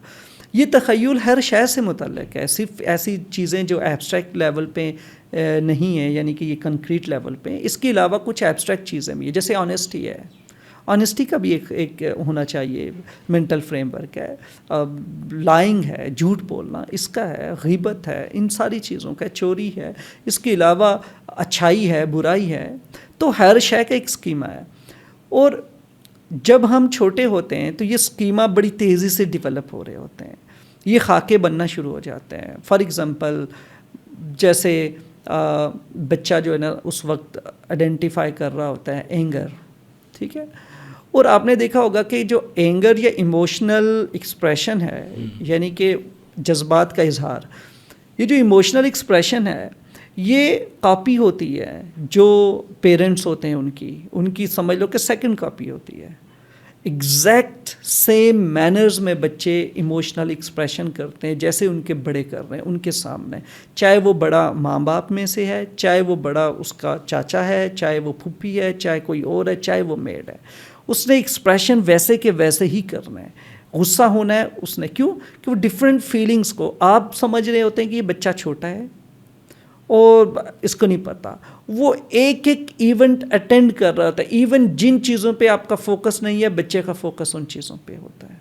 یہ تخیل ہر شے سے متعلق ہے, صرف ایسی چیزیں جو ایبسٹریکٹ لیول پہ نہیں ہیں, یعنی کہ یہ کنکریٹ لیول پہ. اس کے علاوہ کچھ ایبسٹریکٹ چیزیں بھی ہیں, جیسے آنیسٹی ہے, آنیسٹی کا بھی ایک ہونا چاہیے مینٹل فریم ورک ہے. لائنگ ہے, جھوٹ بولنا, اس کا ہے, غیبت ہے, ان ساری چیزوں کا, چوری ہے, اس کے علاوہ اچھائی ہے, برائی ہے. تو ہر شے کا ایک اسکیما ہے. اور جب ہم چھوٹے ہوتے ہیں تو یہ اسکیما بڑی تیزی سے ڈیولپ ہو رہے ہوتے ہیں, یہ خاکے بننا شروع ہو جاتے ہیں. فار ایگزامپل جیسے بچہ جو ہے نا اس وقت آئیڈینٹیفائی کر رہا ہوتا ہے اینگر, ٹھیک ہے, اور آپ نے دیکھا ہوگا کہ جو اینگر یا ایموشنل ایکسپریشن ہے, یعنی کہ جذبات کا اظہار, یہ جو ایموشنل ایکسپریشن ہے یہ کاپی ہوتی ہے جو پیرنٹس ہوتے ہیں ان کی سمجھ لو کہ سیکنڈ کاپی ہوتی ہے. ایگزیکٹ سیم مینرز میں بچے ایموشنل ایکسپریشن کرتے ہیں جیسے ان کے بڑے کر رہے ہیں ان کے سامنے, چاہے وہ بڑا ماں باپ میں سے ہے, چاہے وہ بڑا اس کا چاچا ہے, چاہے وہ پھوپھی ہے, چاہے کوئی اور ہے, چاہے وہ میڈ ہے. اس نے ایکسپریشن ویسے کے ویسے ہی کرنا ہے. غصہ ہونا ہے اس نے, کیوں کہ وہ ڈفرینٹ فیلنگس کو آپ سمجھ رہے ہوتے ہیں کہ یہ بچہ چھوٹا ہے اور اس کو نہیں پتہ, وہ ایک ایونٹ اٹینڈ کر رہا ہوتا ہے. ایون جن چیزوں پہ آپ کا فوکس نہیں ہے بچے کا فوکس ان چیزوں پہ ہوتا ہے,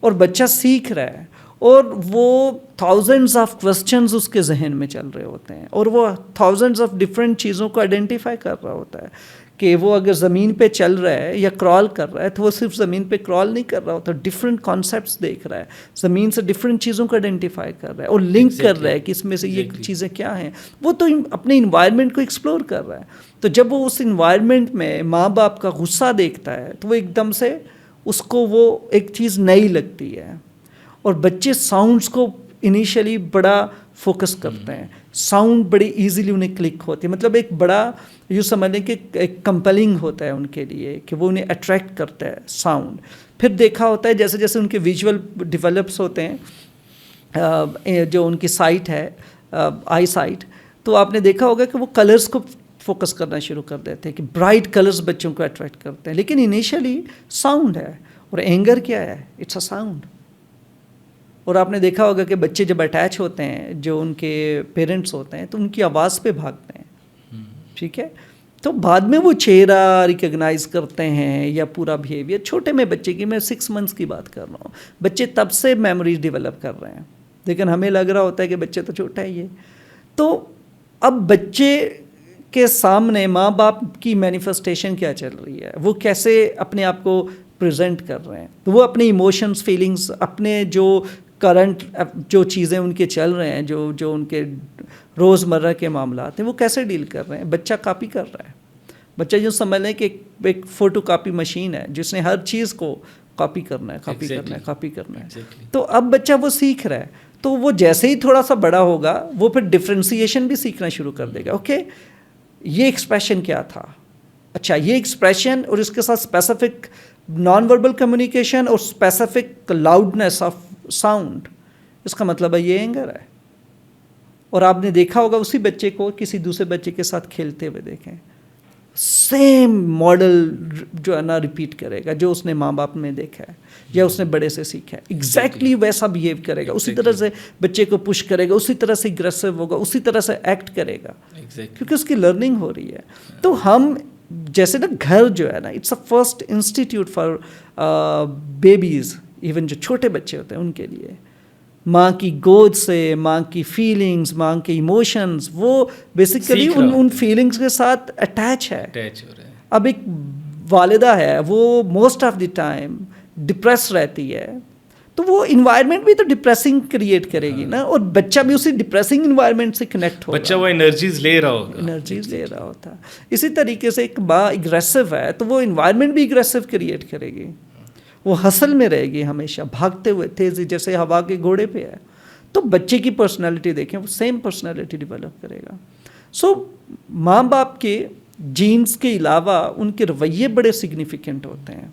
اور بچہ سیکھ رہا ہے, اور وہ تھاؤزنڈز آف کوسچنز اس کے ذہن میں چل رہے ہوتے ہیں, اور وہ تھاؤزنڈز آف ڈفرینٹ چیزوں کو آئیڈینٹیفائی کر رہا ہوتا ہے کہ وہ اگر زمین پہ چل رہا ہے یا کرال کر رہا ہے تو وہ صرف زمین پہ کرال نہیں کر رہا ہوتا, ڈفرینٹ کانسیپٹس دیکھ رہا ہے, زمین سے ڈفرینٹ چیزوں کو آئیڈینٹیفائی کر رہا ہے اور لنک کر رہا ہے کہ اس میں سے یہ چیزیں کیا ہیں. وہ تو اپنے انوائرمنٹ کو ایکسپلور کر رہا ہے. تو جب وہ اس انوائرمنٹ میں ماں باپ کا غصہ دیکھتا ہے تو وہ ایک دم سے اس کو وہ ایک چیز نئی لگتی ہے. اور بچے ساؤنڈس کو انیشلی بڑا فوکس کرتے ہیں, ساؤنڈ بڑی ایزیلی انہیں کلک ہوتی ہے, مطلب ایک بڑا یوں سمجھ لیں کہ ایک کمپلنگ ہوتا ہے ان کے لیے کہ وہ انہیں اٹریکٹ کرتا ہے ساؤنڈ. پھر دیکھا ہوتا ہے جیسے جیسے ان کے ویژول ڈیولپس ہوتے ہیں, جو ان کی سائٹ ہے آئی سائٹ, تو آپ نے دیکھا ہوگا کہ وہ کلرز کو فوکس کرنا شروع کر دیتے ہیں کہ برائٹ کلرز بچوں کو اٹریکٹ کرتے ہیں. لیکن انیشلی ساؤنڈ ہے, اور اینگر کیا ہے, اٹس اے ساؤنڈ. اور آپ نے دیکھا ہوگا کہ بچے جب اٹیچ ہوتے ہیں جو ان کے پیرنٹس ہوتے ہیں تو ان کی آواز پہ بھاگتے ہیں، ٹھیک ہے، تو بعد میں وہ چہرہ ریکگنائز کرتے ہیں یا پورا بیہیویئر. چھوٹے میں بچے کی، میں 6 months کی بات کر رہا ہوں، بچے تب سے میموریز ڈیولپ کر رہے ہیں، لیکن ہمیں لگ رہا ہوتا ہے کہ بچے تو چھوٹا ہی ہے. تو اب بچے کے سامنے ماں باپ کی مینیفیسٹیشن کیا چل رہی ہے، وہ کیسے اپنے آپ کو پریزنٹ کر رہے ہیں، وہ اپنے ایموشنز، فیلنگز، اپنے جو کرنٹ جو چیزیں ان کے چل رہے ہیں، جو ان کے روزمرہ کے معاملات ہیں، وہ کیسے ڈیل کر رہے ہیں. بچہ کاپی کر رہا ہے. بچہ جو سمجھ لیں کہ ایک فوٹو کاپی مشین ہے جس نے ہر چیز کو کاپی کرنا ہے، کاپی کرنا ہے، کاپی کرنا ہے. تو اب بچہ وہ سیکھ رہا ہے، تو وہ جیسے ہی تھوڑا سا بڑا ہوگا وہ پھر ڈفرینسیشن بھی سیکھنا شروع کر دے گا. اوکے، یہ ایکسپریشن کیا تھا، اچھا یہ ایکسپریشن اور اس کے ساتھ اسپیسیفک نان وربل کمیونیکیشن اور اسپیسیفک لاؤڈنیس آف ساؤنڈ، اس کا مطلب ہے یہ اینگر ہے. اور آپ نے دیکھا ہوگا اسی بچے کو کسی دوسرے بچے کے ساتھ کھیلتے ہوئے دیکھیں، سیم ماڈل جو ہے نا ریپیٹ کرے گا جو اس نے ماں باپ میں دیکھا ہے یا اس نے بڑے سے سیکھا ہے، ایگزیکٹلی ویسا بیہیو کرے گا، اسی طرح سے بچے کو پش کرے گا، اسی طرح سے اگریسو ہوگا، اسی طرح سے ایکٹ کرے گا، کیونکہ اس کی لرننگ ہو رہی ہے. تو ہم جیسے نا گھر جو ہے نا it's a first institute for babies, even جو چھوٹے بچے ہوتے ہیں ان کے لیے ماں کی گود سے، ماں کی فیلنگز، ماں کے ایموشنز، وہ بیسیکلی ان فیلنگز کے ساتھ اٹیچ ہے. اب ایک والدہ ہے وہ most of the time depress رہتی ہے، تو وہ انوائرمنٹ بھی تو ڈپریسنگ کریٹ کرے گی نا، اور بچہ بھی اسی ڈپریسنگ انوائرمنٹ سے کنیکٹ ہوگا، بچہ وہ انرجیز لے رہا ہوگا، انرجیز لے رہا ہوتا ہے. اسی طریقے سے ایک ماں اگریسو ہے تو وہ انوائرمنٹ بھی اگریسو کریٹ کرے گی، وہ ہسل میں رہے گی ہمیشہ، بھاگتے ہوئے تیزی جیسے ہوا کے گھوڑے پہ ہے. تو بچے کی پرسنالٹی دیکھیں، وہ سیم پرسنالٹی ڈیولپ کرے گا. سو ماں باپ کے جینز کے علاوہ ان کے رویے بڑے سگنیفیکنٹ ہوتے ہیں.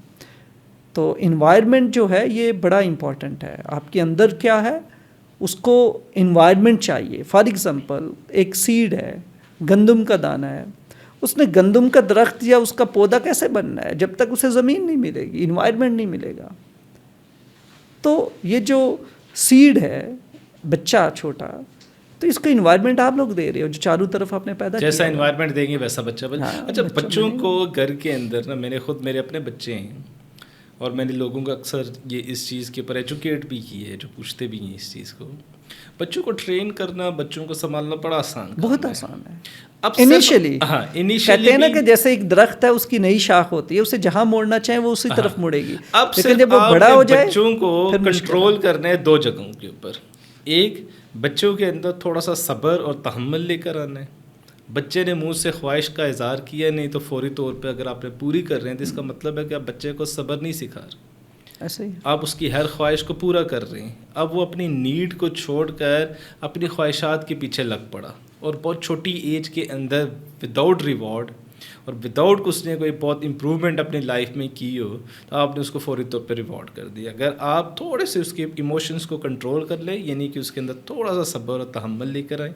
تو انوائرمنٹ جو ہے یہ بڑا امپورٹنٹ ہے. آپ کے اندر کیا ہے اس کو انوائرمنٹ چاہیے. فار ایگزامپل ایک سیڈ ہے، گندم کا دانہ ہے، اس نے گندم کا درخت یا اس کا پودا کیسے بننا ہے جب تک اسے زمین نہیں ملے گی، انوائرمنٹ نہیں ملے گا. تو یہ جو سیڈ ہے بچہ چھوٹا، تو اس کا انوائرمنٹ آپ لوگ دے رہے ہو جو چاروں طرف آپ نے پیدا کیا، جیسا انوائرمنٹ دیں گے ویسا بچہ بن. اچھا بچوں کو گھر کے اندر نا، میں نے خود میرے اپنے بچے ہیں اور میں نے لوگوں کو اکثر یہ اس چیز کے اوپر ایجوکیٹ بھی کی ہے جو پوچھتے بھی ہیں اس چیز کو. بچوں کو ٹرین کرنا، بچوں کو سنبھالنا بڑا آسان، بہت آسان ہے. انیشلی کہتے ہیں نا کہ جیسے ایک درخت ہے اس کی نئی شاخ ہوتی ہے، اسے جہاں موڑنا چاہے وہ اسی طرف مڑے گی. لیکن جب وہ بڑا ہو جائے بچوں کو کنٹرول کرنا ہے 2 جگہوں کے اوپر. ایک، بچوں کے اندر تھوڑا سا صبر اور تحمل لے کر آنا ہے. بچے نے منہ سے خواہش کا اظہار کیا نہیں تو فوری طور پہ اگر آپ نے پوری کر رہے ہیں تو اس کا مطلب ہے کہ آپ بچے کو صبر نہیں سکھا رہے، ایسے ہی آپ اس کی ہر خواہش کو پورا کر رہے ہیں. اب وہ اپنی نیڈ کو چھوڑ کر اپنی خواہشات کے پیچھے لگ پڑا اور بہت چھوٹی ایج کے اندر وداؤٹ ریوارڈ اور وداؤٹ اس نے کوئی بہت امپرومنٹ اپنی لائف میں کی ہو تو آپ نے اس کو فوری طور پہ ریوارڈ کر دیا. اگر آپ تھوڑے سے اس کے ایموشنس کو کنٹرول کر لیں، یعنی کہ اس کے اندر تھوڑا سا صبر اور تحمل لے کر آئیں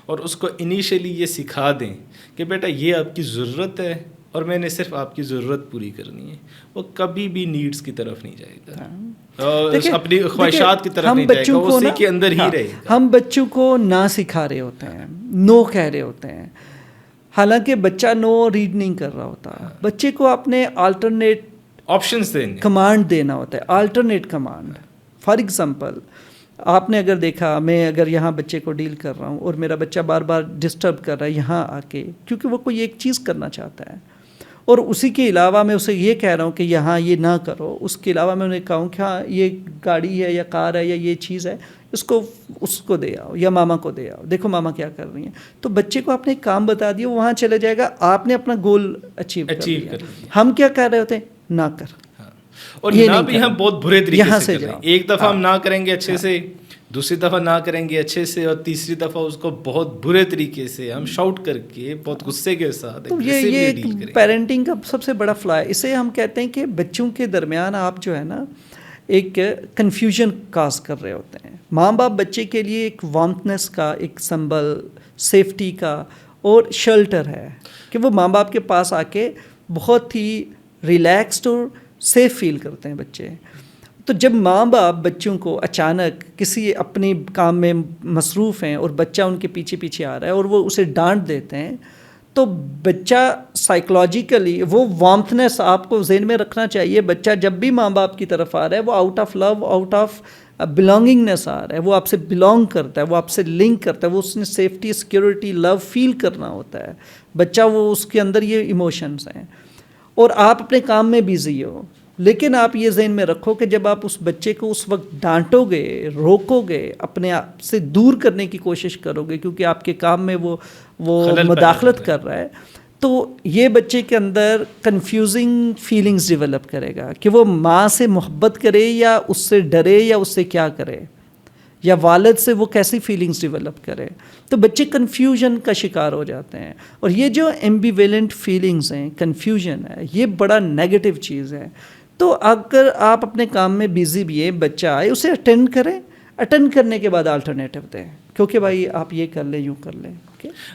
اور اس کو انیشیلی یہ سکھا دیں کہ بیٹا یہ آپ کی ضرورت ہے اور میں نے صرف آپ کی ضرورت پوری کرنی ہے، وہ کبھی بھی نیڈز کی طرف نہیں جائے گا، اپنی خواہشات کی طرف نہیں جائے گا، وہ اسی کے اندر ہی رہے گا. ہم بچوں کو نہ سکھا رہے ہوتے ہیں، نو کہہ رہے ہوتے ہیں، حالانکہ بچہ نو ریڈ نہیں کر رہا ہوتا. بچے کو اپنے آلٹرنیٹ آپشنز دینے، کمانڈ دینا ہوتا ہے، آلٹرنیٹ کمانڈ. فار ایگزامپل آپ نے اگر دیکھا، میں اگر یہاں بچے کو ڈیل کر رہا ہوں اور میرا بچہ بار بار ڈسٹرب کر رہا ہے یہاں آ کے، کیونکہ وہ کوئی ایک چیز کرنا چاہتا ہے اور اسی کے علاوہ میں اسے یہ کہہ رہا ہوں کہ یہاں یہ نہ کرو، اس کے علاوہ میں انہیں کہوں کہ ہاں یہ گاڑی ہے یا کار ہے یا یہ چیز ہے، اس کو دے آؤ یا ماما کو دے آؤ، دیکھو ماما کیا کر رہی ہیں. تو بچے کو آپ نے ایک کام بتا دیا، وہ وہاں چلے جائے گا، آپ نے اپنا گول اچیو کر لیا. ہم کیا کر رہے ہوتے ہیں؟ نہ کر. اور نہ بھی ہم بہت برے طریقے سے کریں. ایک دفعہ ہم نہ کریں گے اچھے سے، دوسری دفعہ نہ کریں گے اچھے سے، اور تیسری دفعہ اس کو بہت برے طریقے سے ہم شاؤٹ کر کے بہت غصے کے ساتھ. تو یہ پیرنٹنگ کا سب سے بڑا فلا ہے. اسے ہم کہتے ہیں کہ بچوں کے درمیان آپ جو ہے نا ایک کنفیوژن کاز کر رہے ہوتے ہیں. ماں باپ بچے کے لیے ایک وارمتھنس کا ایک سمبل، سیفٹی کا اور شیلٹر ہے کہ وہ ماں باپ کے پاس آ کے بہت ہی ریلیکسڈ اور سیف فیل کرتے ہیں بچے. تو جب ماں باپ بچوں کو اچانک کسی اپنے کام میں مصروف ہیں اور بچہ ان کے پیچھے پیچھے آ رہا ہے اور وہ اسے ڈانٹ دیتے ہیں، تو بچہ سائیکلوجیکلی وہ وارمتھنس آپ کو ذہن میں رکھنا چاہیے. بچہ جب بھی ماں باپ کی طرف آ رہا ہے وہ out of love, out of belongingness آ رہا ہے، وہ آپ سے بلانگ کرتا ہے، وہ آپ سے لنک کرتا ہے، وہ اس نے سیفٹی، سیکیورٹی، لو فیل کرنا ہوتا ہے. بچہ وہ اس کے اندر یہ ایموشنز ہیں، اور آپ اپنے کام میں بیزی ہو. لیکن آپ یہ ذہن میں رکھو کہ جب آپ اس بچے کو اس وقت ڈانٹو گے، روکو گے، اپنے آپ سے دور کرنے کی کوشش کرو گے کیونکہ آپ کے کام میں وہ مداخلت کر رہا ہے، تو یہ بچے کے اندر کنفیوزنگ فیلنگز ڈیولپ کرے گا کہ وہ ماں سے محبت کرے یا اس سے ڈرے یا اس سے کیا کرے، یا والد سے وہ کیسی فیلنگز ڈیولپ کرے. تو بچے کنفیوژن کا شکار ہو جاتے ہیں. اور یہ جو ایمبیویلنٹ فیلنگز ہیں، کنفیوژن ہے، یہ بڑا نیگیٹو چیز ہے. تو اگر آپ اپنے کام میں بیزی بھی ہیں، بچہ آئے اسے اٹینڈ کریں، اٹینڈ کرنے کے بعد آلٹرنیٹو دیں کیونکہ بھائی آپ یہ کر لیں، یوں کر لیں.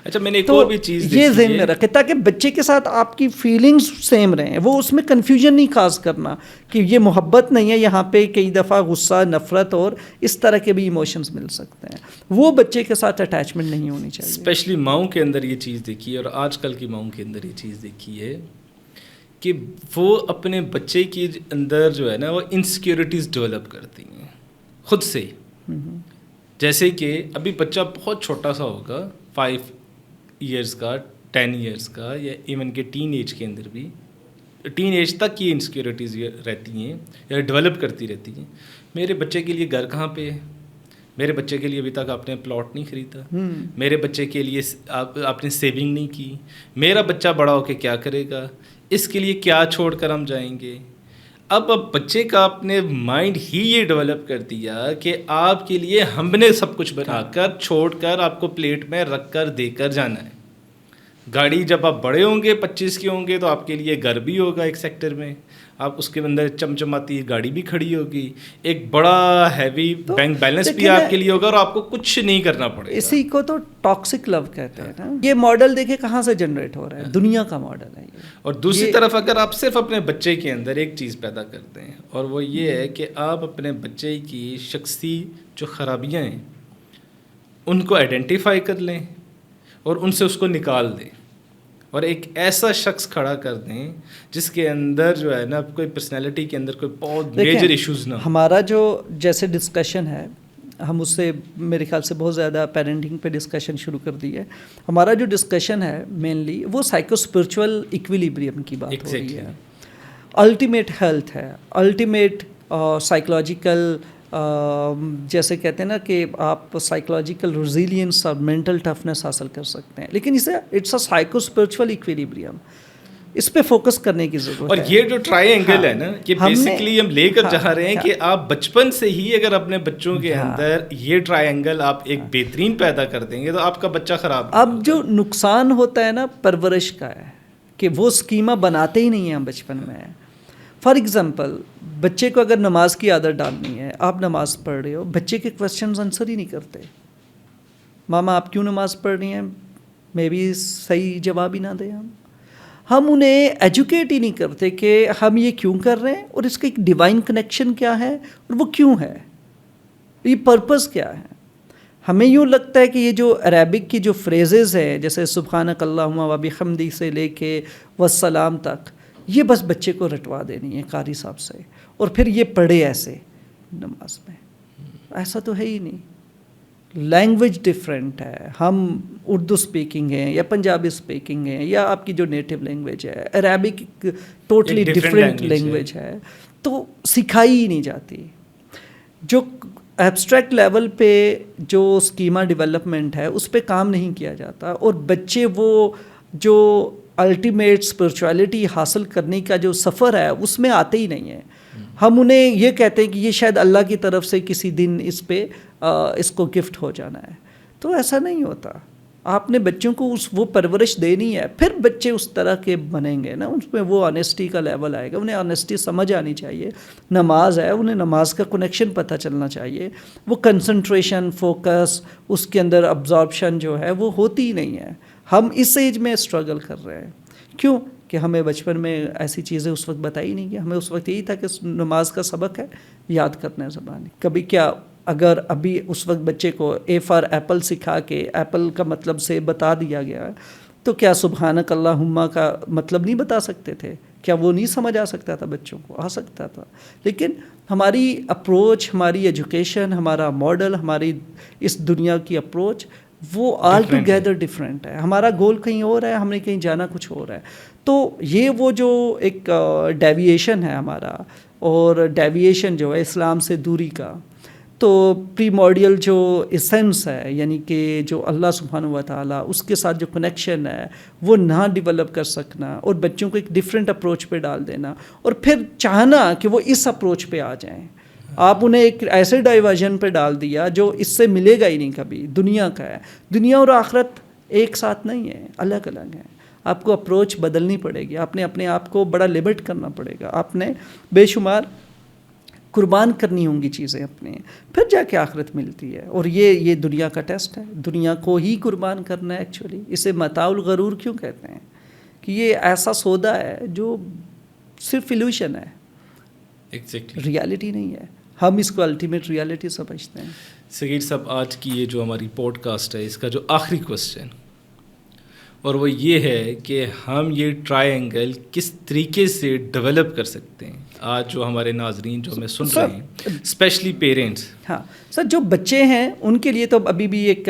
اچھا، میں نے ایک اور بھی چیز یہ ذہن میں رکھے تاکہ بچے کے ساتھ آپ کی فیلنگز سیم رہیں، وہ اس میں کنفیوژن نہیں خاص کرنا کہ یہ محبت نہیں ہے، یہاں پہ کئی دفعہ غصہ، نفرت اور اس طرح کے بھی ایموشنز مل سکتے ہیں. وہ بچے کے ساتھ اٹیچمنٹ نہیں ہونی چاہیے. اسپیشلی ماؤں کے اندر یہ چیز دیکھی ہے، اور آج کل کی ماؤں کے اندر یہ چیز دیکھی ہے کہ وہ اپنے بچے کے اندر جو ہے نا وہ انسیکیورٹیز ڈیولپ کرتی ہیں خود سے. جیسے کہ ابھی بچہ بہت چھوٹا سا ہوگا، 5 ایئرس کا، 10 ایئرس کا، یا ایون کہ ٹین ایج کے اندر بھی، ٹین ایج تک یہ انسیکیورٹیز رہتی ہیں یا ڈیولپ کرتی رہتی ہیں. میرے بچے کے لیے گھر کہاں پہ ہے، میرے بچے کے لیے ابھی تک آپ نے پلاٹ نہیں خریدا، میرے بچے کے لیے آپ نے سیونگ نہیں کی، میرا بچہ بڑا ہو کے کیا کرے گا، اس کے لیے کیا چھوڑ کر ہم جائیں گے. اب بچے کا اپنے مائنڈ ہی یہ ڈیولپ کر دیا کہ آپ کے لیے ہم نے سب کچھ بنا کر چھوڑ کر آپ کو پلیٹ میں رکھ کر دے کر جانا ہے. گاڑی جب آپ بڑے ہوں گے، 25 کے ہوں گے، تو آپ کے لیے گھر بھی ہوگا ایک سیکٹر میں، آپ اس کے اندر چمچماتی گاڑی بھی کھڑی ہوگی، ایک بڑا ہیوی بینک بیلنس بھی آپ کے لیے ہوگا، اور آپ کو کچھ نہیں کرنا پڑے گا. اسی کو تو ٹاکسک لو کہتے ہیں نا. یہ ماڈل دیکھیں کہاں سے جنریٹ ہو رہا ہے، دنیا کا ماڈل ہے یہ. اور دوسری طرف اگر آپ صرف اپنے بچے کے اندر ایک چیز پیدا کرتے ہیں، اور وہ یہ ہے کہ آپ اپنے بچے کی شخصی جو خرابیاں ہیں ان کو آئیڈینٹیفائی کر لیں اور ان سے اس کو نکال دیں، اور ایک ایسا شخص کھڑا کر دیں جس کے اندر جو ہے نا کوئی پرسنالٹی کے اندر کوئی بہت میجر ایشوز نہ. ہمارا جو جیسے ڈسکشن ہے، ہم اس سے میرے خیال سے بہت زیادہ پیرنٹنگ پہ ڈسکشن شروع کر دی ہے. ہمارا جو ڈسکشن ہے مینلی وہ سائیکو اسپرچول ایکویلیبریم کی بات ہو رہی ہے. الٹیمیٹ ہیلتھ ہے، الٹیمیٹ سائیکولوجیکل، جیسے کہتے ہیں نا کہ آپ سائیکولوجیکل ریزیلینس اور مینٹل ٹفنس حاصل کر سکتے ہیں، لیکن اسے it's a psycho spiritual equilibrium, اس پہ فوکس کرنے کی ضرورت ہے. اور یہ جو ٹرائی اینگل ہے نا، کہ بیسیکلی ہم لے کر جا رہے ہیں کہ آپ بچپن سے ہی اگر اپنے بچوں کے اندر یہ ٹرائی اینگل آپ ایک بہترین پیدا کر دیں گے تو آپ کا بچہ خراب. اب جو نقصان ہوتا ہے نا پرورش کا ہے کہ وہ اسکیما بناتے ہی نہیں ہیں بچپن میں. فار ایگزامپل، بچے کو اگر نماز کی عادت ڈالنی ہے، آپ نماز پڑھ رہے ہو، بچے کے کوشچنز آنسر ہی نہیں کرتے. ماما آپ کیوں نماز پڑھ رہی ہیں، میں بھی صحیح جواب ہی نہ دیں. ہم انہیں ایجوکیٹ ہی نہیں کرتے کہ ہم یہ کیوں کر رہے ہیں اور اس کا ایک ڈیوائن کنیکشن کیا ہے اور وہ کیوں ہے، یہ پرپز کیا ہے. ہمیں یوں لگتا ہے کہ یہ جو عربک کی جو فریزز ہیں جیسے سبحانک اللہم و بحمدی سے لے کے والسلام تک، یہ بس بچے کو رٹوا دینی ہے قاری صاحب سے، اور پھر یہ پڑھے ایسے نماز میں. ایسا تو ہے ہی نہیں. لینگویج ڈفرینٹ ہے، ہم اردو اسپیکنگ ہیں یا پنجابی اسپیکنگ ہیں یا آپ کی جو نیٹو لینگویج ہے، عربک ٹوٹلی ڈفرینٹ لینگویج ہے، تو سکھائی ہی نہیں جاتی. جو ایبسٹریکٹ لیول پہ جو اسکیما ڈیولپمنٹ ہے اس پہ کام نہیں کیا جاتا، اور بچے وہ جو الٹیمیٹ اسپرچویلٹی حاصل کرنے کا جو سفر ہے اس میں آتے ہی نہیں ہیں. ہم انہیں یہ کہتے ہیں کہ یہ شاید اللہ کی طرف سے کسی دن اس پہ اس کو گفٹ ہو جانا ہے، تو ایسا نہیں ہوتا. آپ نے بچوں کو وہ پرورش دینی ہے، پھر بچے اس طرح کے بنیں گے نا، اس میں وہ آنیسٹی کا لیول آئے گا. انہیں آنیسٹی سمجھ آنی چاہیے. نماز ہے، انہیں نماز کا کنیکشن پتہ چلنا چاہیے. وہ کنسنٹریشن، فوکس، اس کے اندر ابزارپشن جو ہے وہ ہوتی ہی نہیں ہے. ہم اس ایج میں اسٹرگل کر رہے ہیں. کیوں؟ کہ ہمیں بچپن میں ایسی چیزیں اس وقت بتائی نہیں کہ ہمیں اس وقت یہی تھا کہ نماز کا سبق ہے، یاد کرنا ہے زبانی. کبھی کیا اگر ابھی اس وقت بچے کو اے فار ایپل سکھا کے ایپل کا مطلب سے بتا دیا گیا ہے تو کیا سبحانک اللہم کا مطلب نہیں بتا سکتے تھے؟ کیا وہ نہیں سمجھ آ سکتا تھا؟ بچوں کو آ سکتا تھا. لیکن ہماری اپروچ، ہماری ایجوکیشن، ہمارا ماڈل، ہماری اس دنیا کی اپروچ وہ آل ٹوگیدر ڈفرینٹ ہے. ہمارا گول کہیں اور ہے، ہم نے کہیں جانا کچھ اور ہے. تو یہ وہ جو ایک ڈیویشن ہے ہمارا، اور ڈیویشن جو ہے اسلام سے دوری کا، تو پریموڈیل جو ایسنس ہے، یعنی کہ جو اللہ سبحانہ و تعالیٰ اس کے ساتھ جو کنیکشن ہے وہ نہ ڈیولپ کر سکنا، اور بچوں کو ایک ڈفرینٹ اپروچ پہ ڈال دینا، اور پھر چاہنا کہ وہ اس اپروچ پہ آ جائیں. آپ انہیں ایک ایسے ڈائیورژن پہ ڈال دیا جو اس سے ملے گا ہی نہیں کبھی. دنیا کا ہے، دنیا اور آخرت ایک ساتھ نہیں ہے، الگ الگ ہیں. آپ کو اپروچ بدلنی پڑے گی، آپ نے اپنے آپ کو بڑا لمٹ کرنا پڑے گا، آپ نے بے شمار قربان کرنی ہوں گی چیزیں اپنے، پھر جا کے آخرت ملتی ہے. اور یہ دنیا کا ٹیسٹ ہے، دنیا کو ہی قربان کرنا ہے. ایکچولی اسے متاع الغرور کیوں کہتے ہیں؟ کہ یہ ایسا سودا ہے جو صرف ایلوشن ہے، ریالٹی نہیں ہے. ہم اس کو الٹیمیٹ ریالٹی سمجھتے ہیں. صغیر صاحب، آج کی یہ جو ہماری پوڈ کاسٹ ہے، اس کا جو آخری کوسچن، اور وہ یہ ہے کہ ہم یہ ٹرائی اینگل کس طریقے سے ڈیولپ کر سکتے ہیں. آج جو ہمارے ناظرین جو ہمیں سن رہے ہیں، اسپیشلی پیرنٹس. ہاں سر، جو بچے ہیں ان کے لیے تو ابھی بھی ایک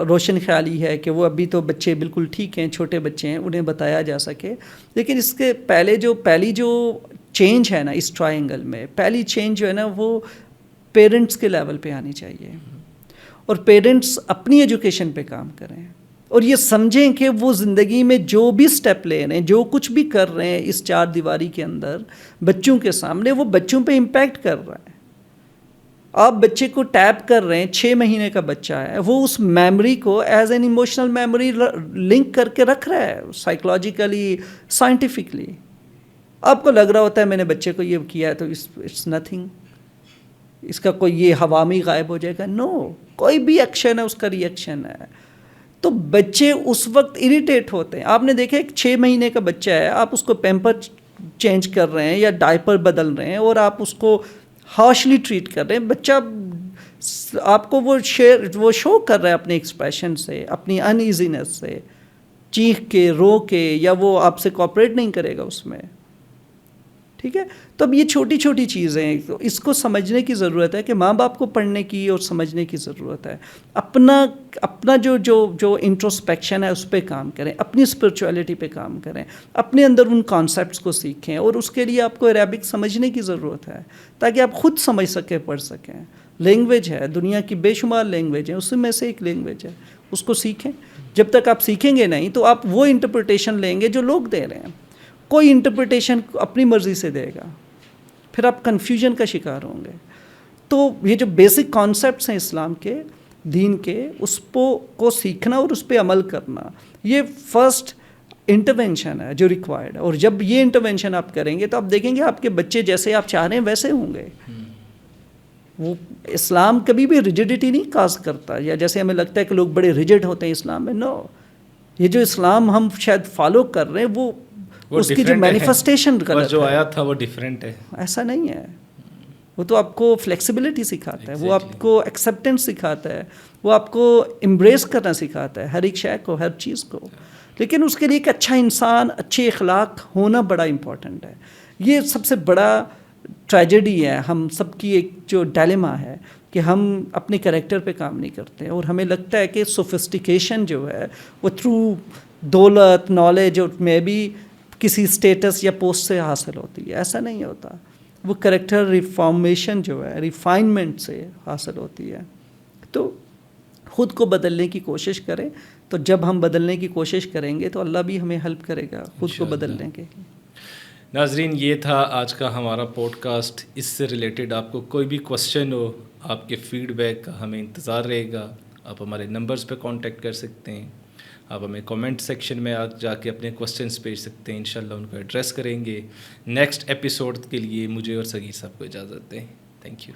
روشن خیالی ہے کہ وہ ابھی تو بچے بالکل ٹھیک ہیں، چھوٹے بچے ہیں، انہیں بتایا جا سکے. لیکن اس کے پہلی جو چینج ہے نا اس ٹرائنگل میں، پہلی چینج جو ہے نا وہ پیرنٹس کے لیول پہ آنی چاہیے. اور پیرنٹس اپنی ایجوکیشن پہ کام کریں، اور یہ سمجھیں کہ وہ زندگی میں جو بھی سٹیپ لے رہے ہیں، جو کچھ بھی کر رہے ہیں اس چار دیواری کے اندر بچوں کے سامنے، وہ بچوں پہ امپیکٹ کر رہا ہے. آپ بچے کو ٹیپ کر رہے ہیں، 6 مہینے کا بچہ ہے، وہ اس میموری کو as an emotional memory link کر کے رکھ رہا ہے، سائیکولوجیکلی، سائنٹیفکلی. آپ کو لگ رہا ہوتا ہے میں نے بچے کو یہ کیا ہے تو اٹس نتھنگ، اس کا کوئی یہ ہوا میں غائب ہو جائے گا. نو، کوئی بھی ایکشن ہے اس کا ری ایکشن ہے. تو بچے اس وقت اریٹیٹ ہوتے ہیں. آپ نے دیکھا ایک 6 مہینے کا بچہ ہے، آپ اس کو پیمپر چینج کر رہے ہیں یا ڈائپر بدل رہے ہیں، اور آپ اس کو ہارشلی ٹریٹ کر رہے ہیں. بچہ آپ کو وہ شو کر رہا ہے اپنے ایکسپریشن سے، اپنی ان ایزینس سے، چیخ کے، رو کے، یا وہ آپ سے کوآپریٹ نہیں کرے گا اس میں. ٹھیک ہے. تو اب یہ چھوٹی چھوٹی چیزیں ہیں، اس کو سمجھنے کی ضرورت ہے کہ ماں باپ کو پڑھنے کی اور سمجھنے کی ضرورت ہے. اپنا جو انٹروسپیکشن ہے اس پہ کام کریں، اپنی اسپرچویلٹی پہ کام کریں، اپنے اندر ان کانسیپٹس کو سیکھیں. اور اس کے لیے آپ کو عربک سمجھنے کی ضرورت ہے تاکہ آپ خود سمجھ سکیں، پڑھ سکیں. لینگویج ہے، دنیا کی بے شمار لینگویج ہیں، اس میں سے ایک لینگویج ہے، اس کو سیکھیں. جب تک آپ سیکھیں گے نہیں تو آپ وہ انٹرپریٹیشن لیں گے جو لوگ دے رہے ہیں. کوئی انٹرپریٹیشن اپنی مرضی سے دے گا، پھر آپ کنفیوژن کا شکار ہوں گے. تو یہ جو بیسک کانسیپٹس ہیں اسلام کے، دین کے، اس کو سیکھنا اور اس پہ عمل کرنا، یہ فرسٹ انٹرونشن ہے جو ریکوائرڈ ہے. اور جب یہ انٹرونشن آپ کریں گے تو آپ دیکھیں گے آپ کے بچے جیسے آپ چاہ رہے ہیں ویسے ہوں گے. وہ اسلام کبھی بھی ریجڈیٹی نہیں کاز کرتا، یا جیسے ہمیں لگتا ہے کہ لوگ بڑے ریجڈ ہوتے ہیں اسلام میں. نو، یہ جو اسلام ہم شاید فالو کر رہے ہیں وہ اس کی جو مینیفیسٹیشن غلط ہے، جو آیا تھا وہ ڈیفرنٹ ہے. ایسا نہیں ہے. وہ تو آپ کو فلیکسیبلٹی سکھاتا ہے، وہ آپ کو ایکسیپٹنس سکھاتا ہے، وہ آپ کو امبریس کرنا سکھاتا ہے ہر ایک شے کو، ہر چیز کو. لیکن اس کے لیے ایک اچھا انسان، اچھے اخلاق ہونا بڑا امپورٹنٹ ہے. یہ سب سے بڑا ٹریجڈی ہے ہم سب کی، ایک جو ڈائلیما ہے کہ ہم اپنے کریکٹر پہ کام نہیں کرتے، اور ہمیں لگتا ہے کہ سوفسٹیکیشن جو ہے وہ تھرو دولت، نالج اور میں بھی کسی اسٹیٹس یا پوسٹ سے حاصل ہوتی ہے. ایسا نہیں ہوتا. وہ کریکٹر ریفارمیشن جو ہے، ریفائنمنٹ سے حاصل ہوتی ہے. تو خود کو بدلنے کی کوشش کریں. تو جب ہم بدلنے کی کوشش کریں گے تو اللہ بھی ہمیں ہیلپ کرے گا خود کو بدلنے کے. ناظرین، یہ تھا آج کا ہمارا پوڈ کاسٹ. اس سے ریلیٹڈ آپ کو کوئی بھی کوسچن ہو، آپ کے فیڈ بیک کا ہمیں انتظار رہے گا. آپ ہمارے نمبرز پہ کانٹیکٹ کر سکتے ہیں. آپ ہمیں کامنٹ سیکشن میں جا کے اپنے کوسچنس بھیج سکتے ہیں. انشاءاللہ ان کو ایڈریس کریں گے. نیکسٹ ایپیسوڈ کے لیے مجھے اور صغیر صاحب کو اجازت دیں. Thank you.